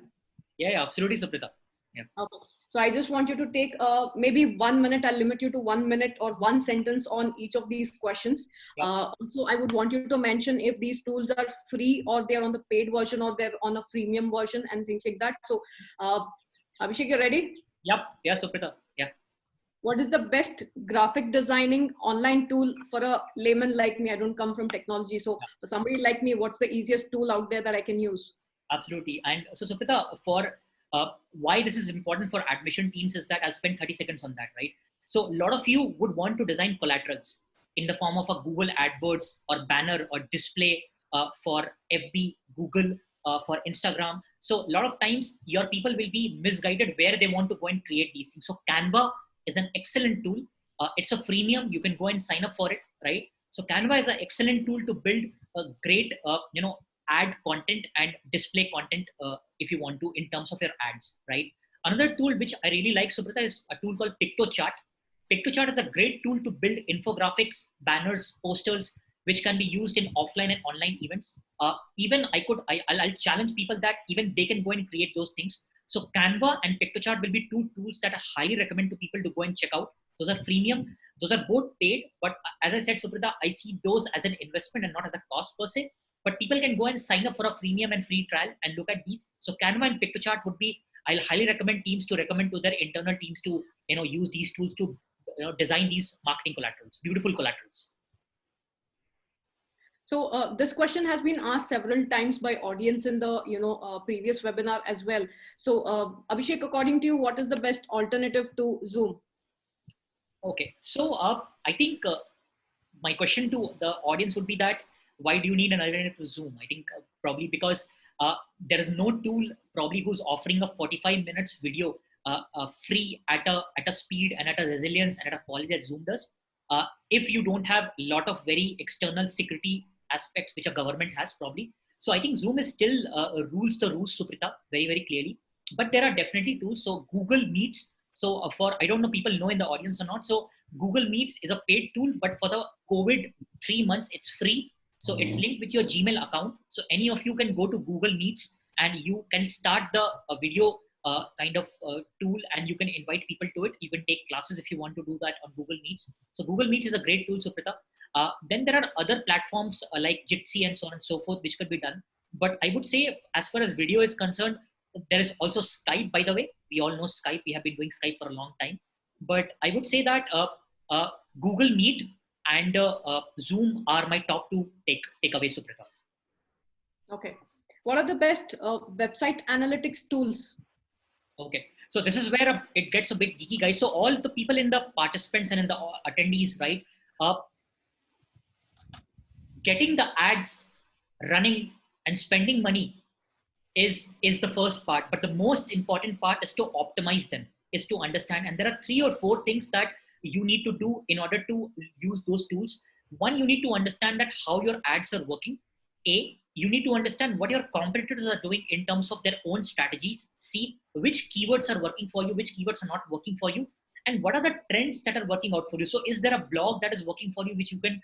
Yeah, absolutely, Suprita. Yeah. Okay. So I just want you to take maybe 1 minute. I'll limit you to 1 minute or one sentence on each of these questions. Yeah. Also, I would want you to mention if these tools are free or they're on the paid version or they're on a freemium version and things like that. So Abhishek, you ready? Yep. Yeah, Suprita. Yeah. What is the best graphic designing online tool for a layman like me? I don't come from technology. So for somebody like me, what's the easiest tool out there that I can use? Absolutely. And so Suprita, for why this is important for admission teams is that I'll spend 30 seconds on that, right? So a lot of you would want to design collaterals in the form of a Google Adwords or banner or display for FB, Google, for Instagram. So a lot of times your people will be misguided where they want to go and create these things. So Canva is an excellent tool. It's a freemium. You can go and sign up for it, right? So Canva is an excellent tool to build a great, ad content and display content if you want to in terms of your ads, right? Another tool which I really like, Subrata, is a tool called PictoChart. PictoChart is a great tool to build infographics, banners, posters, which can be used in offline and online events. Even I'll challenge people that even they can go and create those things. So Canva and PictoChart will be two tools that I highly recommend to people to go and check out. Those are freemium. Those are both paid, but as I said, Subrata, I see those as an investment and not as a cost per se. But people can go and sign up for a freemium and free trial and look at these. So Canva and PictoChart would be, I'll highly recommend teams to recommend to their internal teams to, use these tools to design these marketing collaterals, beautiful collaterals. So this question has been asked several times by audience in the previous webinar as well. So Abhishek, according to you, what is the best alternative to Zoom? Okay, so I think my question to the audience would be that why do you need an alternative to Zoom? I think probably because there is no tool probably who's offering a 45 minutes video free at a speed and at a resilience and at a quality that Zoom does. If you don't have a lot of very external security aspects which a government has probably. So I think Zoom is still rules the rules, Suprita, very, very clearly. But there are definitely tools. So Google Meets. So for, I don't know people know in the audience or not. So Google Meets is a paid tool, but for the COVID 3 months, it's free. So it's linked with your Gmail account. So any of you can go to Google Meets and you can start the video kind of tool, and you can invite people to it. You can take classes if you want to do that on Google Meets. So Google Meets is a great tool, Suprita. Then there are other platforms like Jitsi and so on and so forth, which could be done. But I would say, as far as video is concerned, there is also Skype, by the way. We all know Skype. We have been doing Skype for a long time. But I would say that Google Meet and Zoom are my top two takeaways, Suprita. Okay. What are the best website analytics tools? Okay. So this is where it gets a bit geeky, guys. So all the people in the participants and in the attendees, right? Getting the ads running and spending money is the first part, but the most important part is to optimize them, is to understand. And there are 3 or 4 things that you need to do in order to use those tools. One, you need to understand that how your ads are working. A, you need to understand what your competitors are doing in terms of their own strategies. C, which keywords are working for you, which keywords are not working for you, and what are the trends that are working out for you. So is there a blog that is working for you, which you can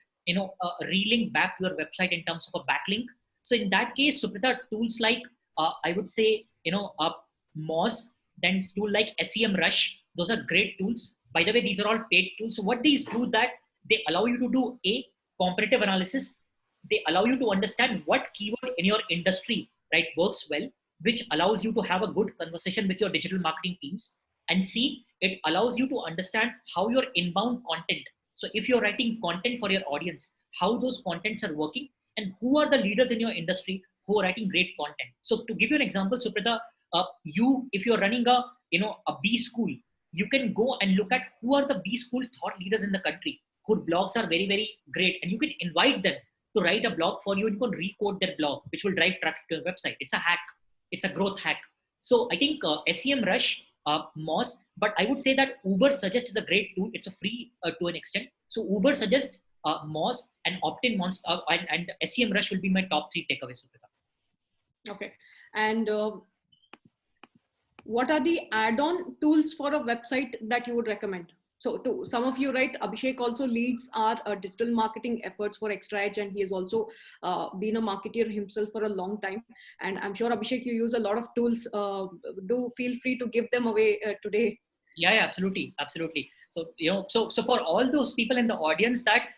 relink back to your website in terms of a backlink? So in that case, Suprita, tools like I would say, Moz, then tool like SEM Rush. Those are great tools. By the way, these are all paid tools. So what these do, that they allow you to do a comparative analysis. They allow you to understand what keyword in your industry, right, works well, which allows you to have a good conversation with your digital marketing teams. And C, it allows you to understand how your inbound content. So if you're writing content for your audience, how those contents are working, and who are the leaders in your industry who are writing great content. So to give you an example, Suprita, if you're running a B school, you can go and look at who are the B school thought leaders in the country, whose blogs are very, very great, and you can invite them to write a blog for you, and you can recode their blog, which will drive traffic to your website. It's a hack. It's a growth hack. So I think SEM Rush, Moz, but I would say that Uber Suggest is a great tool. It's a free to an extent. So Uber Suggest, Moz, and Opt-in Monster, and SEM Rush will be my top 3 takeaways. Okay. And what are the add-on tools for a website that you would recommend? So to some of you, right, Abhishek also leads our digital marketing efforts for ExtraaEdge, and he has also been a marketer himself for a long time. And I'm sure, Abhishek, you use a lot of tools. Do feel free to give them away today. Yeah, absolutely. Absolutely. So, so for all those people in the audience, that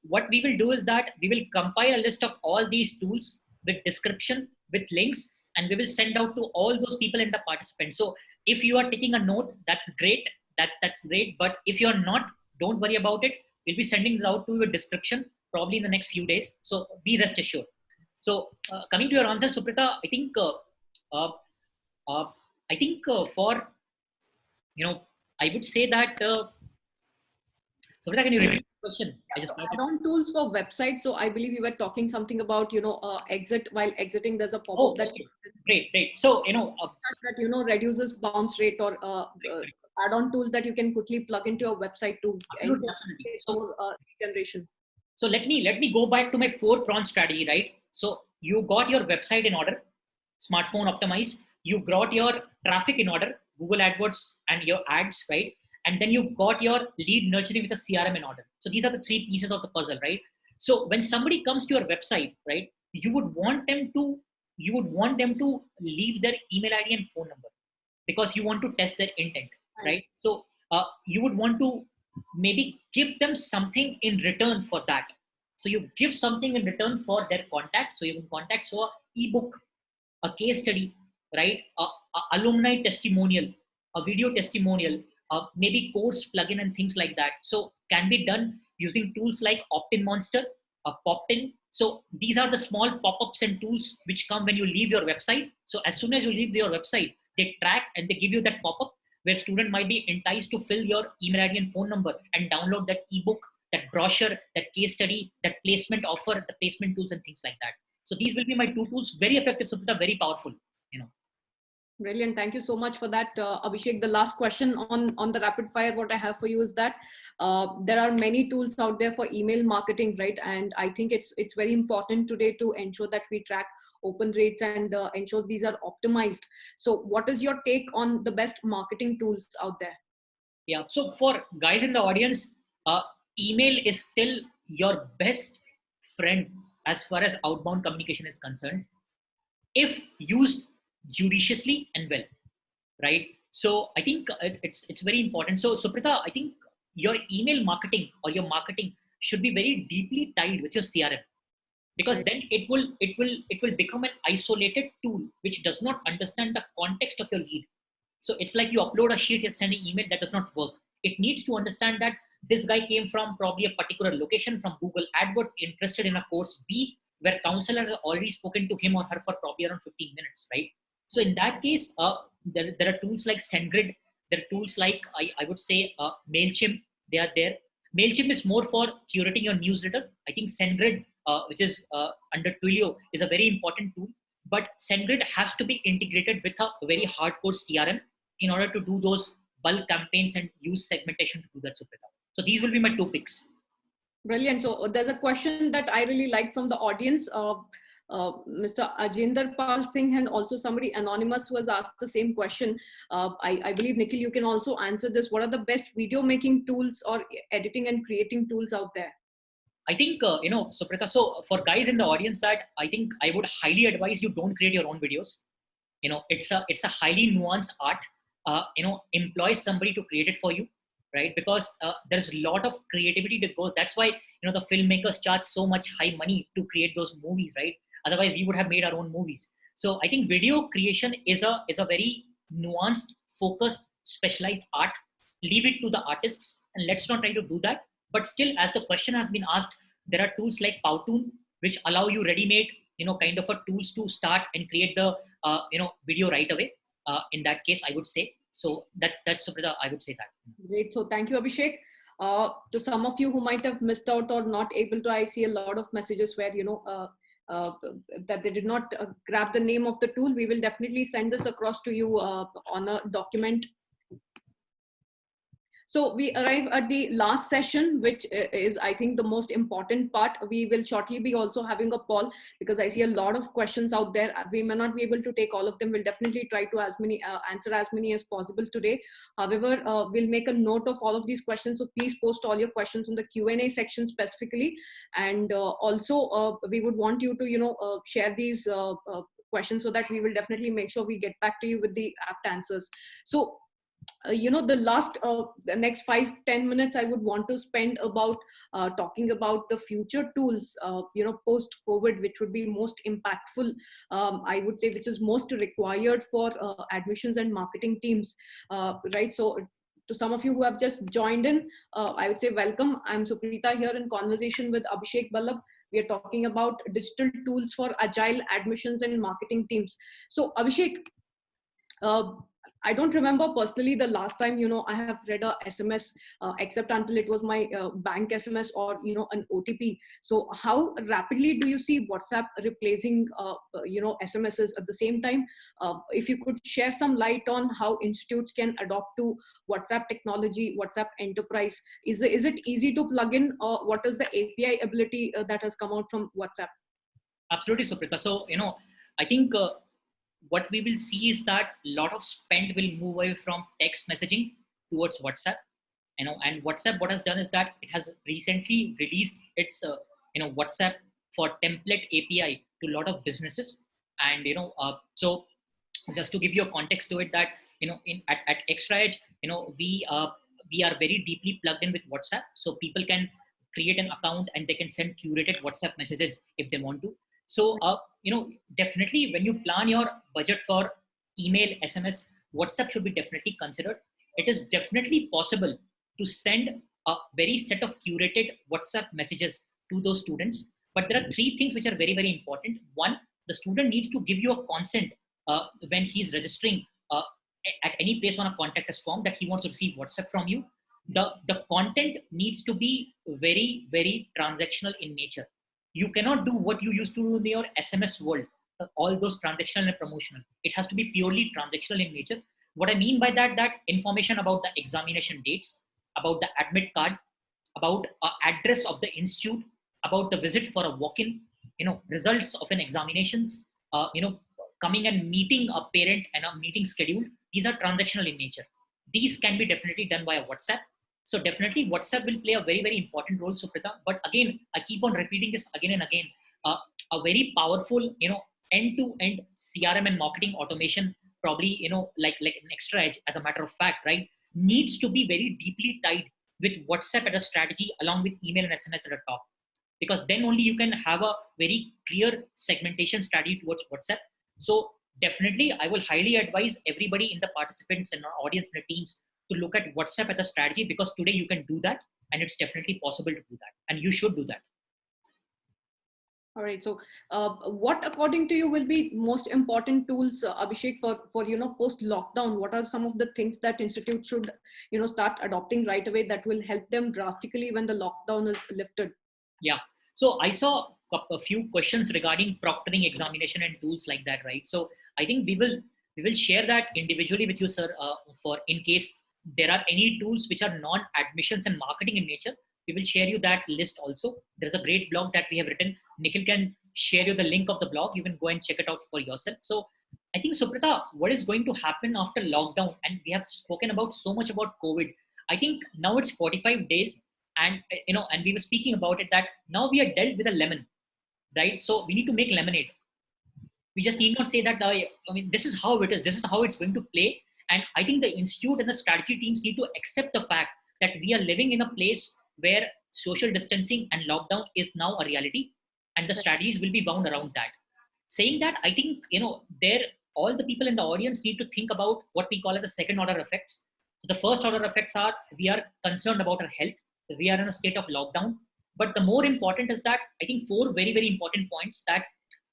what we will do is that we will compile a list of all these tools with description, with links, and we will send out to all those people in the participants. So if you are taking a note, that's great. That's great. But if you're not, don't worry about it. We'll be sending it out to your description probably in the next few days. So be rest assured. So coming to your answer, Suprita, I think for I would say that. Suprita, can you repeat the question? Yeah, so add-on tools for websites. So I believe you were talking something about exit. While exiting, there's a pop-up that great. So that reduces bounce rate, or add-on tools that you can quickly plug into your website to absolutely. So generation. So let me go back to my 4-pronged strategy, right? So you got your website in order, smartphone optimized. You got your traffic in order, Google AdWords and your ads, right? And then you got your lead nurturing with a CRM in order. So these are the 3 pieces of the puzzle, right? So when somebody comes to your website, right, you would want them to leave their email ID and phone number, because you want to test their intent, right? So you would want to maybe give them something in return for that. So you give something in return for their contact. So you can contact, so a ebook, a case study, right? A alumni testimonial, a video testimonial, maybe course plugin and things like that. So can be done using tools like Opt-in Monster, popped in. So these are the small pop-ups and tools which come when you leave your website. So as soon as you leave your website, they track and they give you that pop-up where student might be enticed to fill your email ID and phone number and download that ebook, that brochure, that case study, that placement offer, the placement tools and things like that. So these will be my two tools, very effective, Suprita, very powerful, you know. Brilliant. Thank you so much for that, Abhishek. The last question on the rapid fire, what I have for you is that there are many tools out there for email marketing, right? And I think it's very important today to ensure that we track open rates and ensure these are optimized. So what is your take on the best marketing tools out there? Yeah. So for guys in the audience, email is still your best friend as far as outbound communication is concerned, if used judiciously and well, right? So I think it's very important. So Suprita, I think your email marketing or your marketing should be very deeply tied with your CRM, because then it will become an isolated tool which does not understand the context of your lead. So it's like you upload a sheet and send an email, that does not work. It needs to understand that this guy came from probably a particular location from Google Adwords, interested in a course B, where counselor has already spoken to him or her for probably around 15 minutes, right? So in that case, there are tools like SendGrid. There are tools like, I would say, MailChimp. They are there. MailChimp is more for curating your newsletter. I think SendGrid, which is under Twilio, is a very important tool. But SendGrid has to be integrated with a very hardcore CRM in order to do those bulk campaigns and use segmentation to do that, Suprita. So these will be my two picks. Brilliant. So there's a question that I really like from the audience. Mr. Ajender Pal Singh and also somebody anonymous who has asked the same question. I believe, Nikhil, you can also answer this. What are the best video making tools or editing and creating tools out there? I think, Suprita, so for guys in the audience, that I think I would highly advise you don't create your own videos. It's a highly nuanced art. Employ somebody to create it for you, right? Because there's a lot of creativity that goes. That's why, the filmmakers charge so much high money to create those movies, right? Otherwise we would have made our own movies. So I think video creation is a very nuanced, focused, specialized art. Leave it to the artists and let's not try to do that. But still, as the question has been asked, there are tools like Powtoon which allow you ready-made kind of a tools to start and create the video right away. In that case, I would say. So that's Suprita, I would say that. Great. So thank you, Abhishek. To some of you who might have missed out or not able to, I see a lot of messages where that they did not grab the name of the tool. We will definitely send this across to you on a document. So we arrive at the last session, which is, I think, the most important part. We will shortly be also having a poll because I see a lot of questions out there. We may not be able to take all of them. We'll definitely try to answer as many as possible today. However, we'll make a note of all of these questions. So please post all your questions in the Q&A section specifically. And also, we would want you to, share these questions so that we will definitely make sure we get back to you with the apt answers. So the next 5-10 minutes I would want to spend about talking about the future tools post COVID, which would be most impactful, I would say, which is most required for admissions and marketing teams, right? So to some of you who have just joined in, I would say welcome. I'm Suprita here in conversation with Abhishek Ballab. We are talking about digital tools for agile admissions and marketing teams. So Abhishek, I don't remember personally the last time, I have read a SMS, except until it was my bank SMS or, an OTP. So how rapidly do you see WhatsApp replacing, SMSs at the same time? If you could share some light on how institutes can adopt to WhatsApp technology, WhatsApp enterprise, is it easy to plug in, or what is the API ability that has come out from WhatsApp? Absolutely, Suprita. So, I think, what we will see is that a lot of spend will move away from text messaging towards WhatsApp. And WhatsApp, what has done is that it has recently released its WhatsApp for template API to a lot of businesses. And so just to give you a context to it, that at ExtraaEdge, we are very deeply plugged in with WhatsApp, so people can create an account and they can send curated WhatsApp messages if they want to. So, definitely when you plan your budget for email, SMS, WhatsApp should be definitely considered. It is definitely possible to send a very set of curated WhatsApp messages to those students. But there are three things which are very, very important. One, the student needs to give you a consent when he's registering at any place on a contact us form that he wants to receive WhatsApp from you. The content needs to be very, very transactional in nature. You cannot do what you used to do in your SMS world, all those transactional and promotional. It has to be purely transactional in nature. What I mean by that, that information about the examination dates, about the admit card, about address of the institute, about the visit for a walk-in, results of an examinations, coming and meeting a parent and a meeting schedule. These are transactional in nature. These can be definitely done via WhatsApp. So definitely WhatsApp will play a very, very important role, Suprita. But again, I keep on repeating this again and again. A very powerful, end-to-end CRM and marketing automation, probably, like an ExtraaEdge, as a matter of fact, right, needs to be very deeply tied with WhatsApp as a strategy along with email and SMS at the top. Because then only you can have a very clear segmentation strategy towards WhatsApp. So definitely, I will highly advise everybody in the participants and our audience and the teams to look at WhatsApp as a strategy, because today you can do that, and it's definitely possible to do that, and you should do that. All right. So, what according to you will be most important tools, Abhishek, for post lockdown? What are some of the things that institutes should start adopting right away that will help them drastically when the lockdown is lifted? Yeah. So I saw a few questions regarding proctoring examination and tools like that, right? So I think we will share that individually with you, sir, for in case there are any tools which are non-admissions and marketing in nature. We will share you that list also. There's a great blog that we have written. Nikhil can share you the link of the blog. You can go and check it out for yourself. So I think, Suprita, what is going to happen after lockdown? And we have spoken about so much about COVID. I think now it's 45 days. And and we were speaking about it that now we are dealt with a lemon, right? So we need to make lemonade. We just need not say that this is how it is, this is how it's going to play. And I think the institute and the strategy teams need to accept the fact that we are living in a place where social distancing and lockdown is now a reality, and the strategies will be bound around that. Saying that, I think all the people in the audience need to think about what we call as the second order effects. So the first order effects are, we are concerned about our health. We are in a state of lockdown. But the more important is that I think 4 very, very important points, that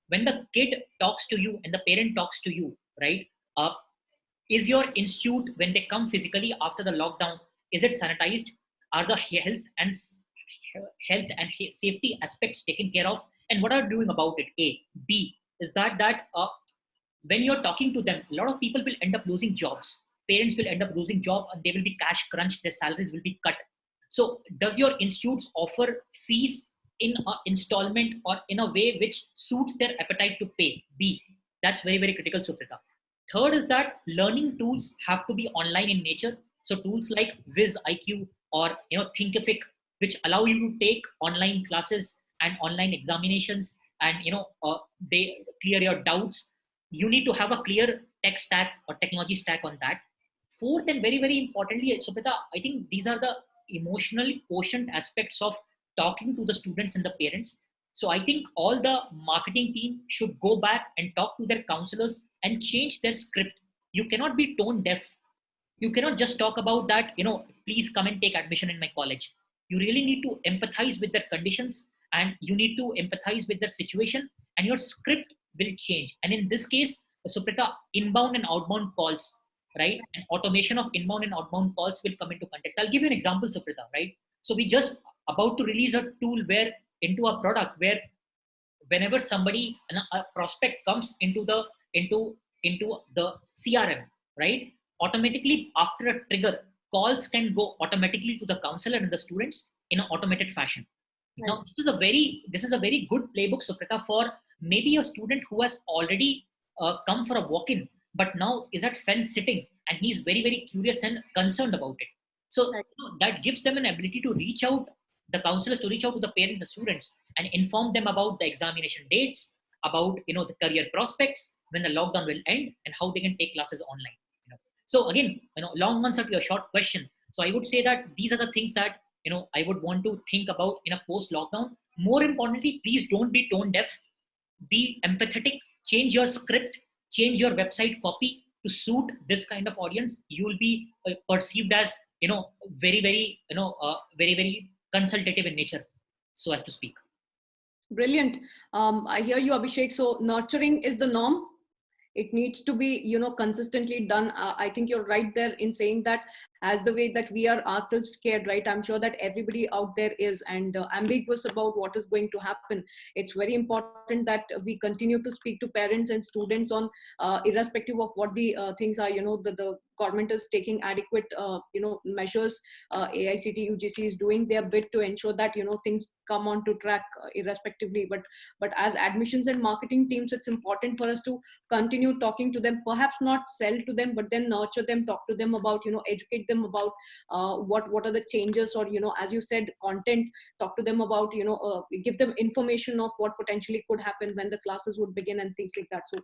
when the kid talks to you and the parent talks to you, right? Is your institute, when they come physically after the lockdown, is it sanitized? Are the health and safety aspects taken care of? And what are you doing about it? A. B is that when you're talking to them, a lot of people will end up losing jobs. Parents will end up losing job, and they will be cash crunched. Their salaries will be cut. So does your institutes offer fees in an installment or in a way which suits their appetite to pay? B. That's very, very critical, Suprita. Third is that learning tools have to be online in nature. So tools like Viz IQ or Thinkific, which allow you to take online classes and online examinations, and they clear your doubts. You need to have a clear tech stack or technology stack on that. Fourth, and very, very importantly, Suprita, I think these are the emotionally quotient aspects of talking to the students and the parents. So I think all the marketing team should go back and talk to their counselors and change their script. You cannot be tone deaf. You cannot just talk about that, please come and take admission in my college. You really need to empathize with their conditions, and you need to empathize with their situation, and your script will change. And in this case, Suprita, inbound and outbound calls, right? And automation of inbound and outbound calls will come into context. I'll give you an example, Suprita, right? So we just about to release a tool where into a product where whenever somebody, a prospect comes into the CRM, right? Automatically after a trigger, calls can go automatically to the counselor and the students in an automated fashion. Right. Now, this is a very good playbook, Suprita, for maybe a student who has already come for a walk-in, but now is at fence sitting, and he's very, very curious and concerned about it. So that gives them an ability to reach out, the counselors to reach out to the parents, the students, and inform them about the examination dates, about the career prospects, when the lockdown will end, and how they can take classes online. So again, long answer to your short question. So I would say that these are the things that I would want to think about in a post-lockdown. More importantly, please don't be tone deaf. Be empathetic. Change your script. Change your website copy to suit this kind of audience. You will be perceived as very, very very, very consultative in nature, so as to speak. Brilliant. I hear you, Abhishek. So nurturing is the norm. It needs to be, consistently done. I think you're right there in saying that, as the way that we are ourselves scared, right? I'm sure that everybody out there is, and ambiguous about what is going to happen. It's very important that we continue to speak to parents and students on, irrespective of what the things are, the government is taking adequate measures. AICT UGC is doing their bit to ensure that things come on to track, irrespectively. But as admissions and marketing teams, it's important for us to continue talking to them, perhaps not sell to them, but then nurture them, talk to them about, educate them about what are the changes, or as you said, content. Talk to them about, give them information of what potentially could happen when the classes would begin and things like that. So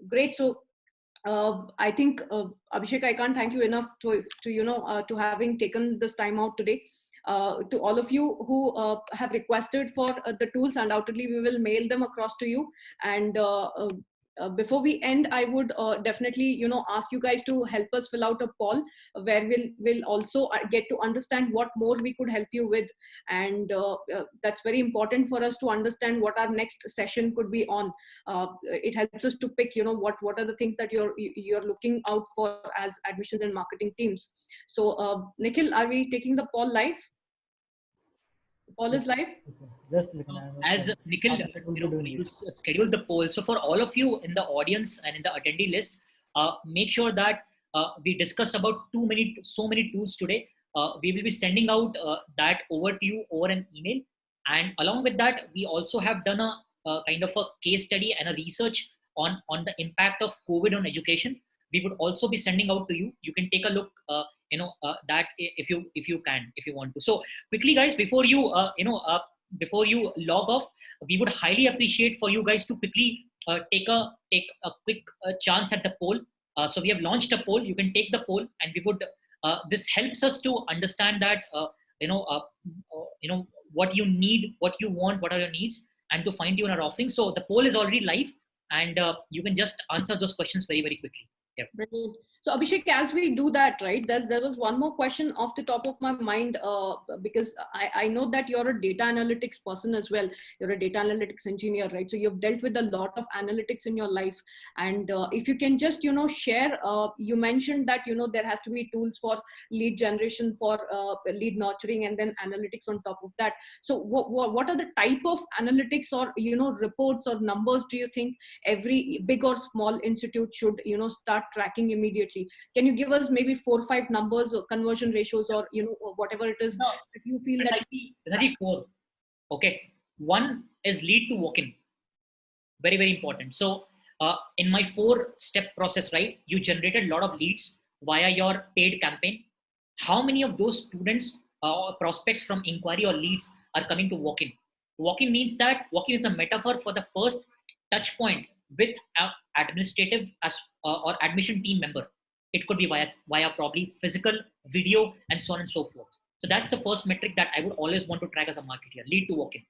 great. So I think, Abhishek, I can't thank you enough to having taken this time out today. To all of you who have requested for the tools, undoubtedly we will mail them across to you. And before we end, I would definitely ask you guys to help us fill out a poll, where we'll also get to understand what more we could help you with. And that's very important for us to understand what our next session could be on. It helps us to pick what are the things that you're looking out for as admissions and marketing teams. So Nikhil, are we taking the poll live? The poll is live. Just a second. As Nikhil, schedule the poll. So for all of you in the audience and in the attendee list, make sure that we discussed about so many tools today. We will be sending out that over to you over an email. And along with that, we also have done a kind of a case study and a research on the impact of COVID on education. We would also be sending out to you. You can take a look, that if you want to. So quickly, guys, before you log off, we would highly appreciate for you guys to quickly take a quick chance at the poll. So we have launched a poll. You can take the poll, and we would. This helps us to understand that what you need, what you want, what are your needs, and to find you in our offering. So the poll is already live, and you can just answer those questions very, very quickly. Yeah. Brilliant. So Abhishek, as we do that, right, there was one more question off the top of my mind, because I know that you're a data analytics person as well. You're a data analytics engineer, right? So you've dealt with a lot of analytics in your life. And if you can just, share, you mentioned that, there has to be tools for lead generation, for lead nurturing, and then analytics on top of that. So what are the type of analytics or, reports or numbers do you think every big or small institute should, start tracking immediately? Can you give us maybe 4 or 5 numbers or conversion ratios, or whatever it is that you feel that? There's actually 4. Okay, one is lead to walk-in. Very, very important. So in my 4-step process, right, you generated a lot of leads via your paid campaign. How many of those students or prospects from inquiry or leads are coming to walk-in? Walk-in means that walk-in is a metaphor for the first touch point with an administrative or admission team member. It could be via probably physical, video, and so on and so forth. So that's the first metric that I would always want to track as a marketer, lead to walk-in.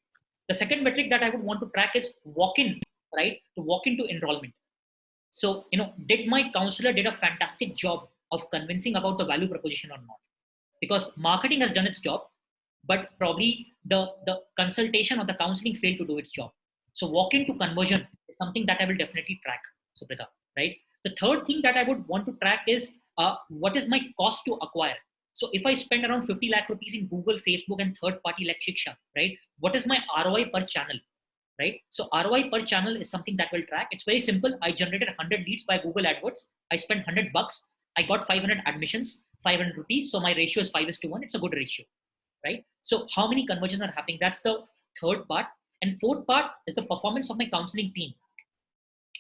The second metric that I would want to track is walk-in, right? To walk into enrollment. So, did my counselor did a fantastic job of convincing about the value proposition or not? Because marketing has done its job, but probably the consultation or the counseling failed to do its job. So walk-in to conversion is something that I will definitely track, Suprita, right? The third thing that I would want to track is what is my cost to acquire? So if I spend around 50 lakh rupees in Google, Facebook, and third party like Shiksha, right? What is my ROI per channel, right? So ROI per channel is something that will track. It's very simple. I generated 100 leads by Google Adwords. I spent $100. I got 500 admissions, 500 rupees. So my ratio is 5:1. It's a good ratio, right? So how many conversions are happening? That's the third part. And fourth part is the performance of my counseling team.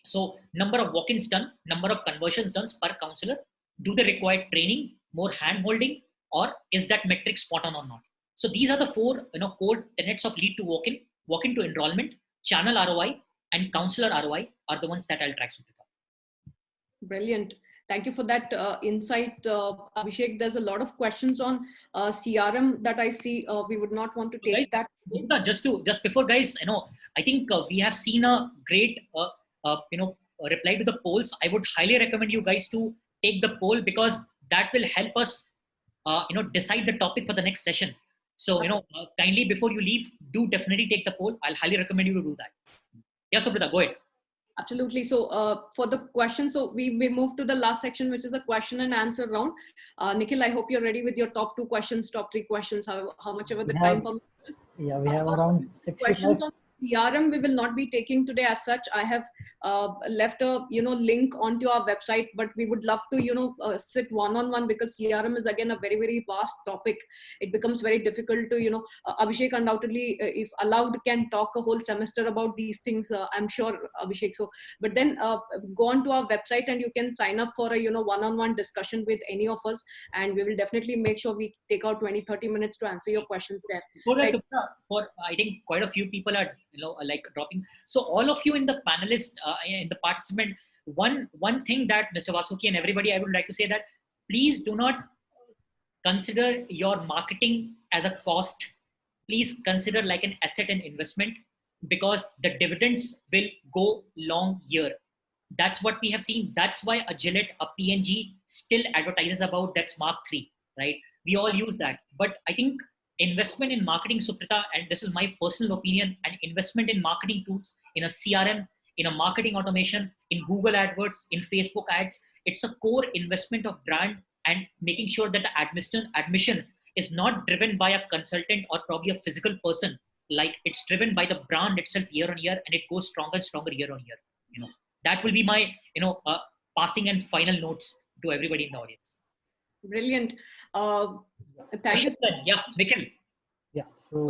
So number of walk-ins done, number of conversions done per counselor. Do they require training, more hand-holding, or is that metric spot on or not? So these are the 4 core tenets of lead to walk-in, walk-in to enrollment, channel ROI, and counselor ROI are the ones that I'll track. Brilliant. Thank you for that insight, Abhishek. There's a lot of questions on CRM that I see. We would not want to take that. Just before, guys, I think we have seen a great, reply to the polls. I would highly recommend you guys to take the poll, because that will help us, decide the topic for the next session. So, kindly before you leave, do definitely take the poll. I'll highly recommend you to do that. Yeah, Subrata, go ahead. Absolutely. So for the question, so we move to the last section, which is a question and answer round. Nikhil, I hope you're ready with your top 2 questions, top 3 questions, how much ever the time permits. Yeah, we have around 65 questions on CRM. We will not be taking today as such. I have left a link onto our website, but we would love to sit one-on-one, because CRM is again a very, very vast topic. It becomes very difficult to Abhishek undoubtedly, if allowed, can talk a whole semester about these things. I'm sure, Abhishek. So but then go on to our website and you can sign up for a one-on-one discussion with any of us, and we will definitely make sure we take out 20-30 minutes to answer your questions there. For that, for I think quite a few people are like dropping. So all of you in the panelists, in the participant, one thing that Mr. Vasuki and everybody, I would like to say that please do not consider your marketing as a cost. Please consider like an asset and investment, because the dividends will go long year. That's what we have seen. That's why a Gillette, a P&G still advertises about that's Mark 3, right? We all use that. But I think investment in marketing, Suprita, and this is my personal opinion, an investment in marketing tools, in a CRM, in a marketing automation, in Google AdWords, in Facebook ads, it's a core investment of brand, and making sure that the admission is not driven by a consultant or probably a physical person. Like it's driven by the brand itself year on year, and it goes stronger and stronger year on year. That will be my passing and final notes to everybody in the audience. Brilliant. Thank you. Yeah, Nikhil. Yeah, so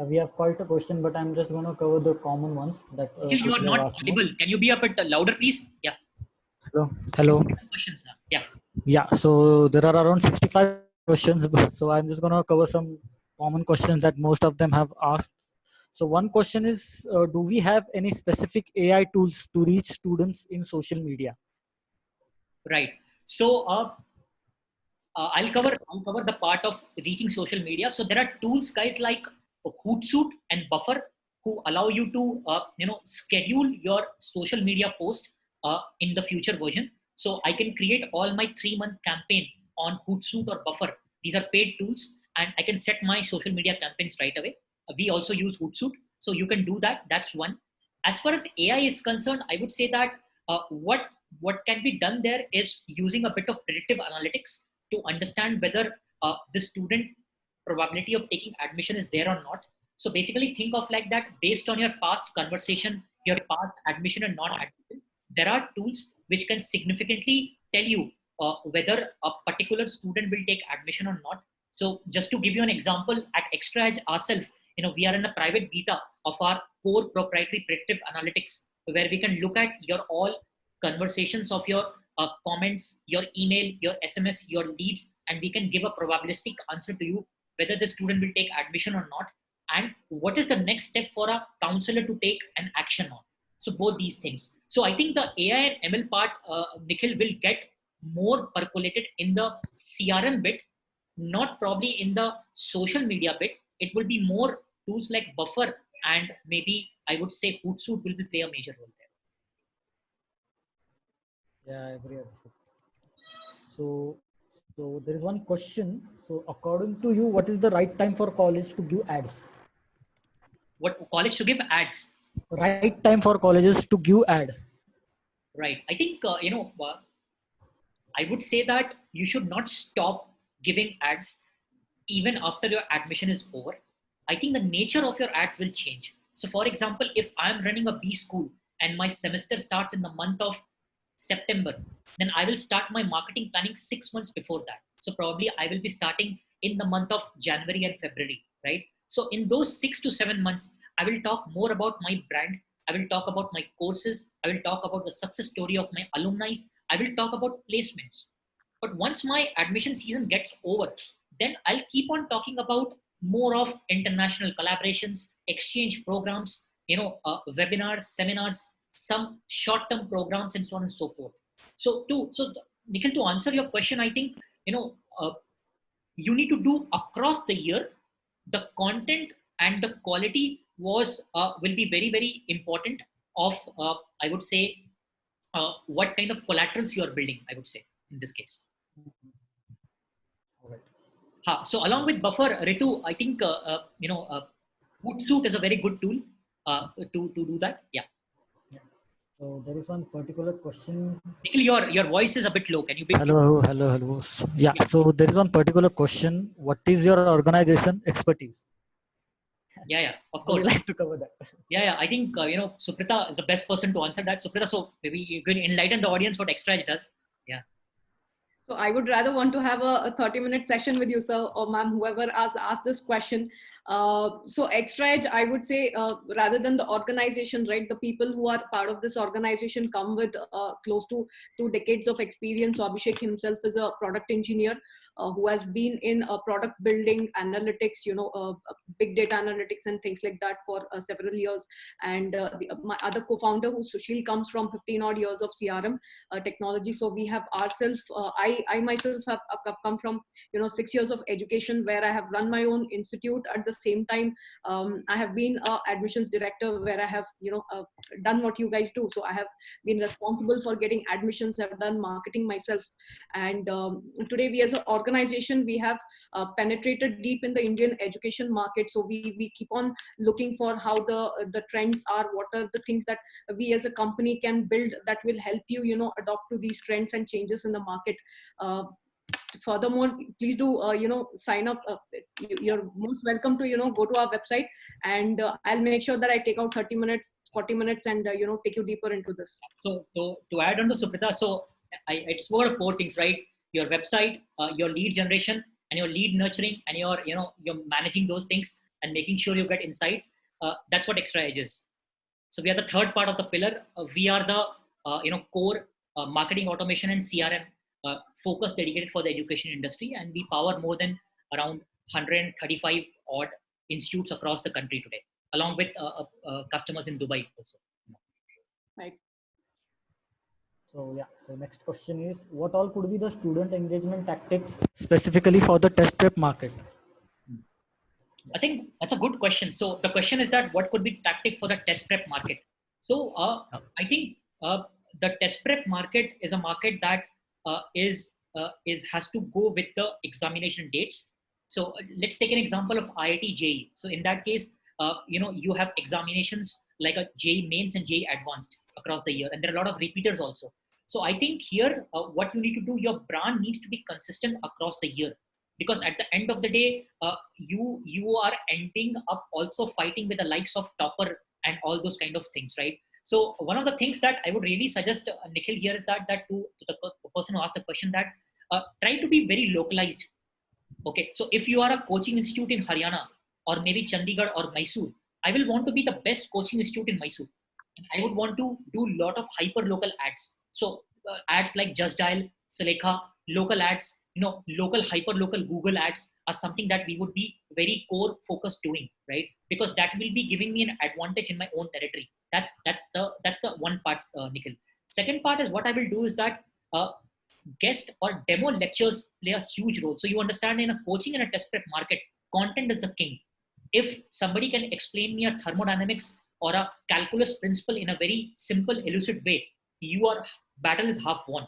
we have quite a question, but I'm just going to cover the common ones that Nikhil, you are not audible. Can you be a bit louder, please? Yeah. Hello. Questions now. Yeah. Yeah, so there are around 65 questions, so I'm just going to cover some common questions that most of them have asked. So one question is, do we have any specific AI tools to reach students in social media? Right. So I'll cover the part of reaching social media. So there are tools, guys, like Hootsuite and Buffer, who allow you to schedule your social media post in the future version. So I can create all my 3-month campaign on Hootsuite or Buffer. These are paid tools, and I can set my social media campaigns right away. We also use Hootsuite, so you can do that. That's one. As far as AI is concerned, I would say that what can be done there is using a bit of predictive analytics to understand whether the student probability of taking admission is there or not. So basically think of like that based on your past conversation, your past admission and non-admission. There are tools which can significantly tell you whether a particular student will take admission or not. So just to give you an example, at ExtraaEdge ourselves, we are in a private beta of our core proprietary predictive analytics, where we can look at your all conversations of your comments, your email, your SMS, your leads, and we can give a probabilistic answer to you whether the student will take admission or not, and what is the next step for a counselor to take an action on. So both these things. So I think the AI and ML part, Nikhil, will get more percolated in the CRM bit, not probably in the social media bit. It will be more tools like Buffer, and maybe I would say Hootsuite will play a major role there. Yeah, I agree. So there is one question. So according to you, what is the right time for college to give ads? What college to give ads? Right time for colleges to give ads. Right. I think, I would say that you should not stop giving ads even after your admission is over. I think the nature of your ads will change. So for example, if I'm running a B school and my semester starts in the month of September, then I will start my marketing planning 6 months before that. So probably I will be starting in the month of January and February, right? So in those 6 to 7 months, I will talk more about my brand. I will talk about my courses. I will talk about the success story of my alumni. I will talk about placements. But once my admission season gets over, then I'll keep on talking about more of international collaborations, exchange programs, webinars, seminars, some short-term programs, and so on and so forth. So Nikhil, to answer your question, I think you need to do across the year. The content and the quality will be very, very important of I would say what kind of collaterals you are building, I would say in this case. All right. So along with buffer, Ritu, I think Hootsuite is a very good tool to do that. Yeah. So there is one particular question. Nikhil, your voice is a bit low. Can you be? Hello. Yeah. So there is one particular question. What is your organization expertise? Yeah. Of course. I would like to cover that. Yeah. I think Suprita is the best person to answer that. Suprita, so maybe you can enlighten the audience what ExtraaEdge does. Yeah. So I would rather want to have a 30-minute session with you, sir, or ma'am, whoever has asked this question. So ExtraaEdge, I would say, rather than the organization, right, the people who are part of this organization come with close to 2 decades of experience. So Abhishek himself is a product engineer who has been in product building, analytics, big data analytics and things like that for several years. And my other co-founder, who Sushil, comes from 15 odd years of CRM technology. So we have ourselves, I myself have come from 6 years of education, where I have run my own institute. At the same time, I have been admissions director, where I have done what you guys do. So I have been responsible for getting admissions. I've done marketing myself. And today, we as an organization, we have penetrated deep in the Indian education market. So we keep on looking for how the trends are, what are the things that we as a company can build that will help you adopt to these trends and changes in the market. Furthermore, please do sign up. You're most welcome to go to our website, and I'll make sure that I take out 30 minutes, 40 minutes, and take you deeper into this. So to add on to Suprita, so it's about 4 things, right? Your website, your lead generation, and your lead nurturing, and you're managing those things and making sure you get insights. That's what ExtraaEdge is. So we are the third part of the pillar. We are the core marketing automation and CRM focus dedicated for the education industry, and we power more than around 135 odd institutes across the country today, along with customers in Dubai also. Right. So next question is, what all could be the student engagement tactics specifically for the test prep market? I think that's a good question. So the question is that what could be tactics for the test prep market? So I think the test prep market is a market that has to go with the examination dates. So let's take an example of IIT JEE. So in that case, you have examinations like a JEE Mains and JEE Advanced across the year, and there are a lot of repeaters also. So I think here, what you need to do, your brand needs to be consistent across the year, because at the end of the day, you are ending up also fighting with the likes of Topper and all those kind of things, right? So one of the things that I would really suggest, Nikhil, here is that to the person who asked the question, that try to be very localized. Okay, so if you are a coaching institute in Haryana or maybe Chandigarh or Mysore, I will want to be the best coaching institute in Mysore, and I would want to do a lot of hyper local ads. So ads like Just Dial, Sulekha, local ads, local hyper local Google ads are something that we would be very core focused doing, right? Because that will be giving me an advantage in my own territory. That's the one part, Nikhil. Second part is what I will do is that guest or demo lectures play a huge role. So you understand, in a coaching and a test prep market, content is the king. If somebody can explain me a thermodynamics or a calculus principle in a very simple, elusive way, your battle is half won.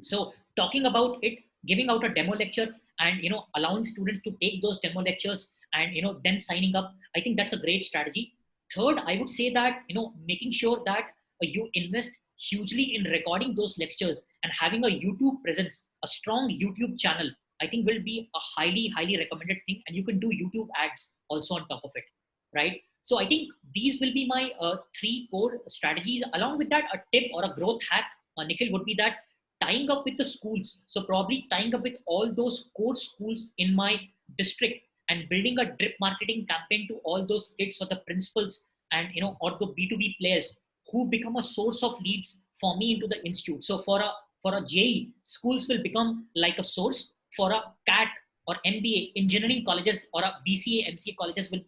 So talking about it, giving out a demo lecture, and allowing students to take those demo lectures and then signing up, I think that's a great strategy. Third, I would say that making sure that you invest hugely in recording those lectures and having a YouTube presence, a strong YouTube channel, I think will be a highly recommended thing. And you can do YouTube ads also on top of it, right? So I think these will be my 3 core strategies. Along with that, a tip or a growth hack, Nikhil, would be that tying up with the schools. So probably tying up with all those core schools in my district and building a drip marketing campaign to all those kids or the principals and or the B2B players who become a source of leads for me into the institute. So for a JEE, schools will become like a source. For a CAT or MBA, engineering colleges or a BCA, MCA colleges will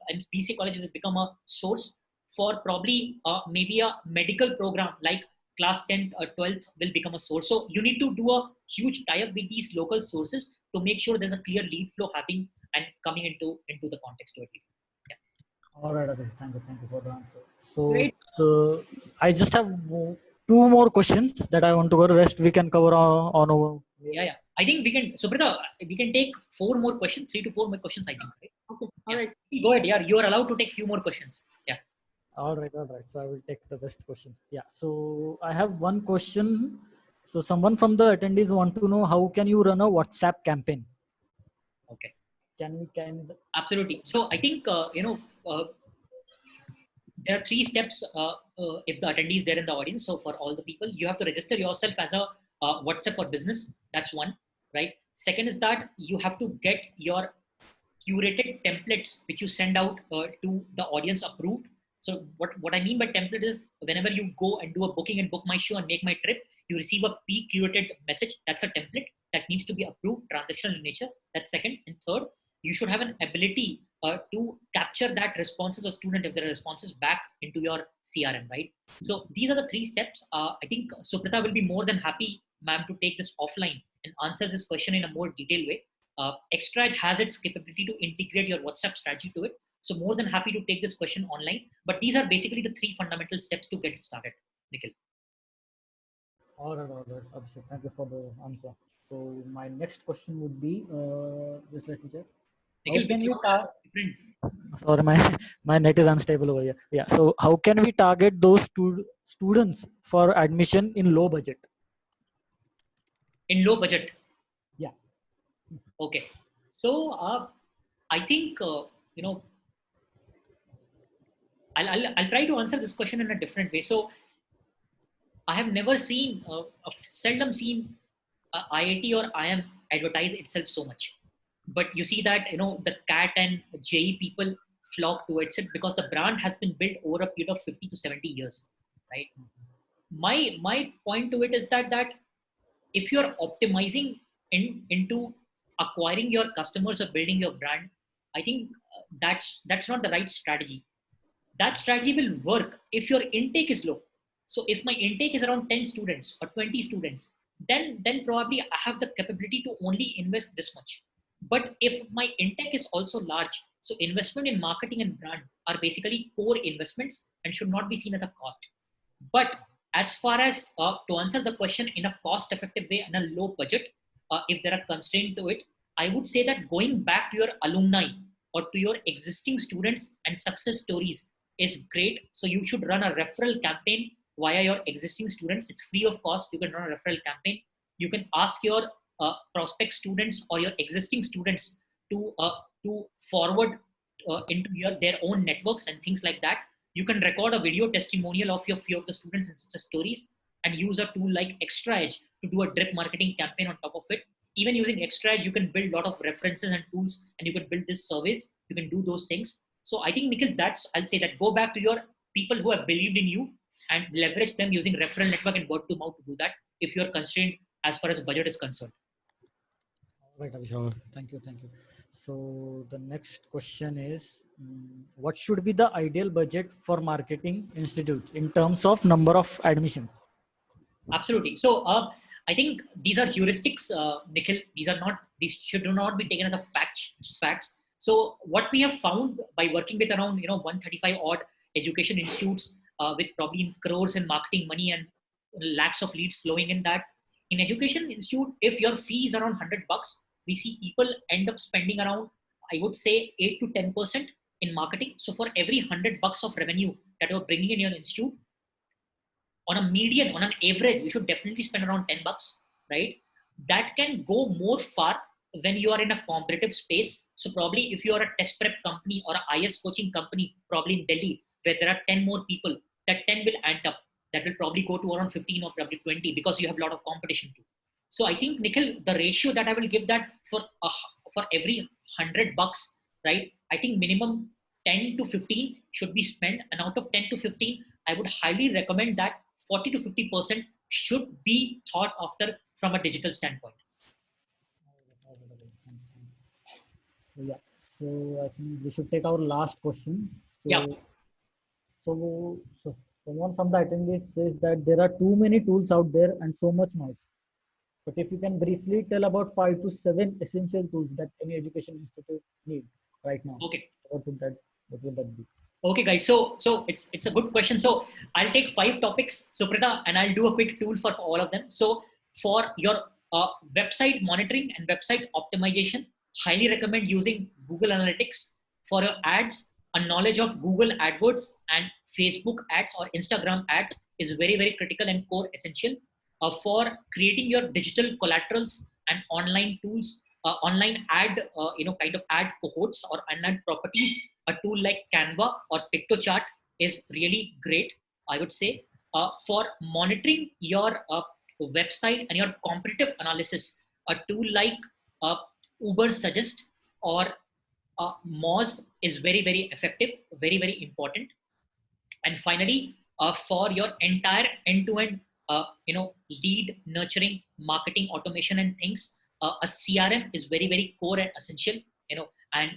become a source. For probably maybe a medical program like class 10 or 12th will become a source. So you need to do a huge tie-up with these local sources to make sure there's a clear lead flow happening and coming into the context to it. Yeah. All right, okay. Thank you for the answer. So I just have 2 more questions that I want to cover. Rest we can cover on over. Yeah. I think we can, Subrata, we can take 4 more questions, 3 to 4 more questions, I think. Right? Okay. Yeah. All right. Go ahead. Yeah, you are allowed to take few more questions. Yeah. All right. So I will take the best question. Yeah. So I have one question. So someone from the attendees want to know how can you run a WhatsApp campaign? Okay. Can Absolutely. So I think, there are 3 steps if the attendees there in the audience. So for all the people, you have to register yourself as a WhatsApp for business. That's one, right? Second is that you have to get your curated templates which you send out to the audience approved. So what I mean by template is whenever you go and do a booking and book my show and make my trip, you receive a pre-curated message. That's a template that needs to be approved, transactional in nature. That's second. And third, you should have an ability to capture that responses of student if there are responses back into your CRM, right? So these are the 3 steps. I think Suprita will be more than happy, ma'am, to take this offline and answer this question in a more detailed way. ExtraaEdge has its capability to integrate your WhatsApp strategy to it. So more than happy to take this question online. But these are basically the 3 fundamental steps to get it started. Nikhil. All right. Abhishek, thank you for the answer. So my next question would be, just let me check. Nikhil, How can we different. Sorry, my net is unstable over here. Yeah. So how can we target those students for admission in low budget? In low budget. Yeah. Okay. So I think, I'll try to answer this question in a different way. So I have never seen, seldom seen IIT or IIM advertise itself so much. But you see that, the CAT and JE people flock towards it because the brand has been built over a period of 50 to 70 years, right? My point to it is that if you're optimizing into acquiring your customers or building your brand, I think that's not the right strategy. That strategy will work if your intake is low. So if my intake is around 10 students or 20 students, then probably I have the capability to only invest this much. But if my intake is also large, so investment in marketing and brand are basically core investments and should not be seen as a cost. But as far as to answer the question in a cost effective way and a low budget, if there are constraints to it, I would say that going back to your alumni or to your existing students and success stories is great. So you should run a referral campaign via your existing students. It's free of cost. You can run a referral campaign. You can ask your prospect students or your existing students to forward into their own networks and things like that. You can record a video testimonial of your few of the students and success stories and use a tool like ExtraaEdge to do a drip marketing campaign on top of it. Even using ExtraaEdge, you can build a lot of references and tools, and you can build this surveys. You can do those things. So I think, Nikhil, I'll say that go back to your people who have believed in you and leverage them using referral network and word to mouth to do that if you're constrained as far as budget is concerned. All right, Abhishek. Thank you. So the next question is, what should be the ideal budget for marketing institutes in terms of number of admissions? Absolutely. So I think these are heuristics, Nikhil. These should not be taken as a facts. So what we have found by working with around 135 odd education institutes with probably crores in marketing money and lakhs of leads flowing in that, in education institute, if your fee is around $100, we see people end up spending around, I would say, 8 to 10% in marketing. So for every $100 of revenue that you're bringing in your institute, on a median, on an average, you should definitely spend around $10, right? That can go more far when you are in a competitive space. So probably if you are a test prep company or a IS coaching company, probably in Delhi, where there are 10 more people, that 10 will ant up. That will probably go to around 15 or probably 20 because you have a lot of competition too. So I think, Nikhil, the ratio that I will give that for every $100, right? I think minimum 10 to 15 should be spent, and out of 10 to 15, I would highly recommend that 40 to 50% should be thought after from a digital standpoint. Yeah. So I think we should take our last question. So, Yeah. So someone from the attendees says that there are too many tools out there and so much noise. But if you can briefly tell about 5 to 7 essential tools that any education institute need right now. Okay. What would that be? Okay, guys. So it's a good question. So I'll take 5 topics, Suprita, and I'll do a quick tool for all of them. So for your Website monitoring and website optimization. Highly recommend using Google Analytics for your ads. A knowledge of Google Adwords and Facebook ads or Instagram ads is very, very critical and core essential for creating your digital collaterals and online tools, online ad, kind of ad cohorts or ad properties. A tool like Canva or PictoChart is really great, I would say, for monitoring your website and your competitive analysis. A tool like Uber Suggest or Moz is very, very effective, very, very important. And finally, for your entire end-to-end, lead nurturing, marketing, automation, and things, a CRM is very, very core and essential. And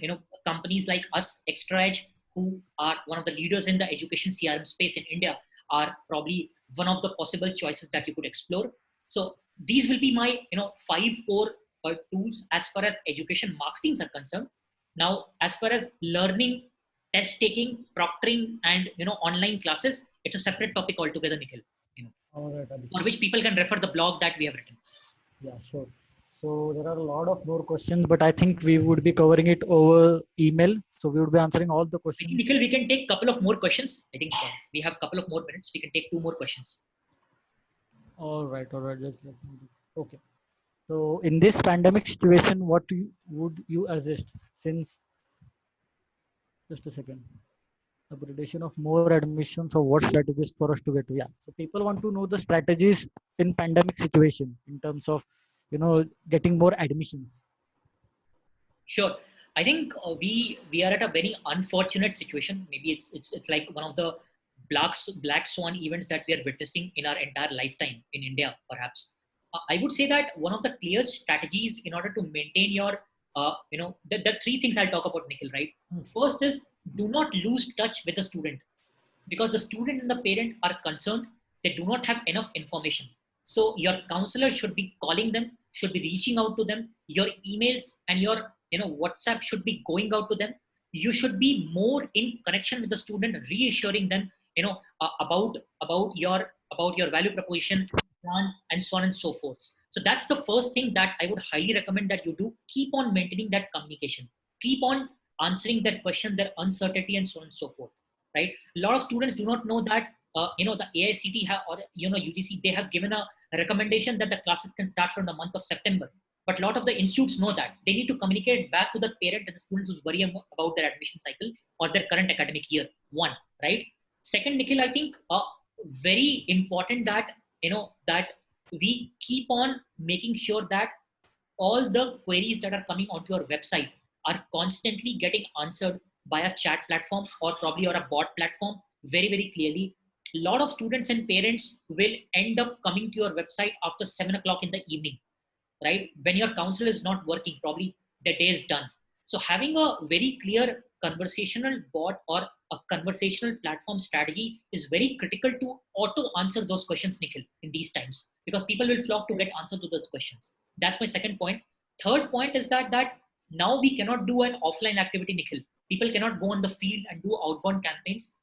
companies like us, ExtraaEdge, who are one of the leaders in the education CRM space in India, are probably one of the possible choices that you could explore. So these will be my 5 core tools as far as education marketings are concerned. Now, as far as learning, test taking, proctoring, and online classes, it's a separate topic altogether, Nikhil. All right, For which people can refer the blog that we have written. Yeah, sure. So there are a lot of more questions, but I think we would be covering it over email. So we would be answering all the questions. Nikhil, we can take a couple of more questions. I think we have a couple of more minutes. We can take 2 more questions. All right. Just let me. Okay. So in this pandemic situation, what would you suggest? Since just a second, upgradation of more admissions, or what strategies for us to get to? Yeah. So people want to know the strategies in pandemic situation in terms of getting more admissions. Sure. I think we are at a very unfortunate situation. Maybe it's like one of the black swan events that we are witnessing in our entire lifetime in India, perhaps. I would say that one of the clear strategies in order to maintain your, the 3 things I'll talk about, Nikhil, right? First is, do not lose touch with the student, because the student and the parent are concerned. They do not have enough information. So your counselor should be calling them, should be reaching out to them. Your emails and your WhatsApp should be going out to them. You should be more in connection with the student, reassuring them about your value proposition plan, and so on and so forth. So that's the first thing that I would highly recommend that you do. Keep on maintaining that communication. Keep on answering that question, their uncertainty, and so on and so forth. Right? A lot of students do not know that the AICT or UGC, they have given a recommendation that the classes can start from the month of September. But a lot of the institutes know that they need to communicate back to the parent and the students who's worrying about their admission cycle or their current academic year. 1, right? Second, Nikhil, I think very important that that we keep on making sure that all the queries that are coming onto your website are constantly getting answered by a chat platform or probably or a bot platform very, very clearly. A lot of students and parents will end up coming to your website after 7 o'clock in the evening, right? When your counsel is not working, probably the day is done. So having a very clear conversational bot or a conversational platform strategy is very critical to auto answer those questions, Nikhil, in these times, because people will flock to get answer to those questions. That's my second point. Third point is that now we cannot do an offline activity, Nikhil. People cannot go on the field and do outbound campaigns.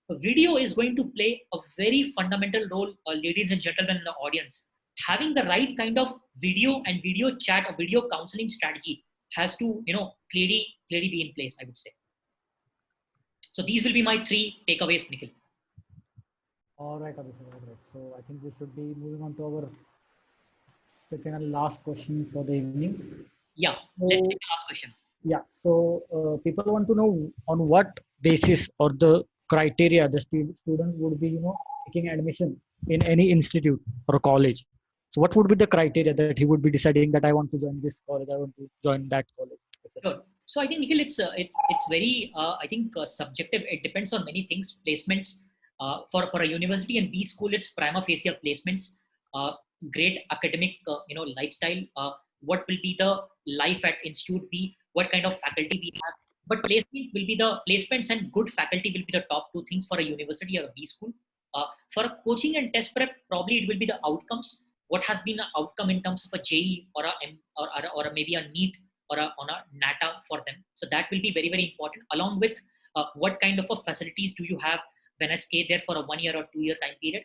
Video is going to play a very fundamental role, ladies and gentlemen in the audience. Having the right kind of video and video chat or video counseling strategy has to clearly be in place, I would say. So these will be my 3 takeaways, Nikhil. All right, Abhishek. All right. So I think we should be moving on to our second and last question for the evening. Yeah, let's take the last question. Yeah. So people want to know on what basis or the criteria the student would be taking admission in any institute or college. So what would be the criteria that he would be deciding that I want to join this college, I want to join that college? Sure. So I think, Nikhil, it's very subjective. It depends on many things. Placements for a university and B school, it's prima facie placements. Great academic lifestyle. What will be the life at institute B? What kind of faculty we have? But placements and good faculty will be the top 2 things for a university or a B school. For a coaching and test prep, probably it will be the outcomes. What has been the outcome in terms of a JE or maybe a NEET or on a NATA for them. So that will be very, very important, along with what kind of facilities do you have when I stay there for a 1 year or 2 year time period.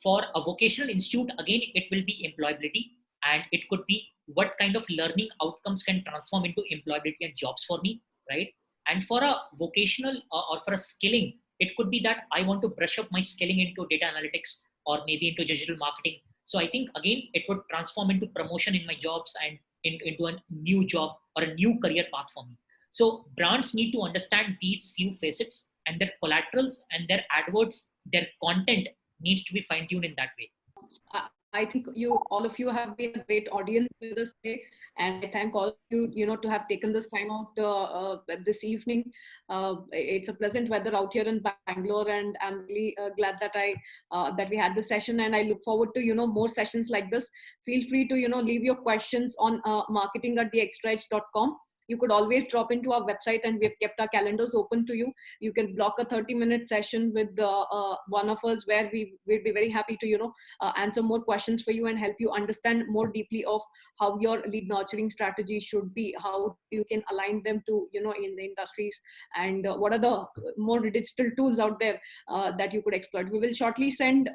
For a vocational institute, again, it will be employability. and it could be what kind of learning outcomes can transform into employability and jobs for me, right? And for a vocational or for a skilling, it could be that I want to brush up my skilling into data analytics or maybe into digital marketing. So I think again, it would transform into promotion in my jobs and into a new job or a new career path for me. So brands need to understand these few facets, and their collaterals and their AdWords, their content needs to be fine-tuned in that way. I think all of you have been a great audience with us today, and I thank all of you, to have taken this time out this evening. It's a pleasant weather out here in Bangalore, and I'm really glad that that we had this session, and I look forward to more sessions like this. Feel free to leave your questions on marketing@theextraedge.com. You could always drop into our website, and we've kept our calendars open to you. You can block a 30-minute session with one of us, where we'd be very happy to answer more questions for you and help you understand more deeply of how your lead nurturing strategy should be, how you can align them to in the industries, and what are the more digital tools out there that you could exploit. We will shortly send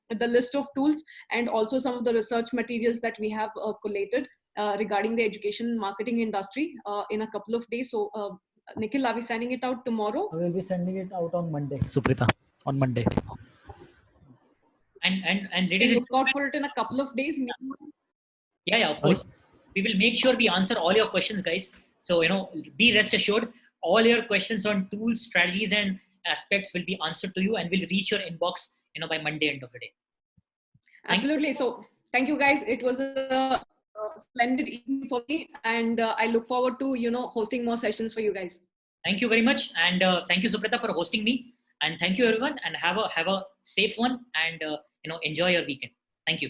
the list of tools and also some of the research materials that we have collated regarding the education marketing industry in a couple of days. So Nikhil, are we sending it out tomorrow? I will be sending it out on Monday, Suprita, on Monday. And ladies, look out for it in a couple of days. Yeah, of course. We will make sure we answer all your questions, guys. So be rest assured, all your questions on tools, strategies, and aspects will be answered to you, and will reach your inbox by Monday end of the day. Absolutely. So thank you, guys. It was a splendid evening for me, and I look forward to hosting more sessions for you guys. Thank you very much, and thank you, Suprita, for hosting me, and thank you everyone, and have a safe one, and enjoy your weekend. Thank you.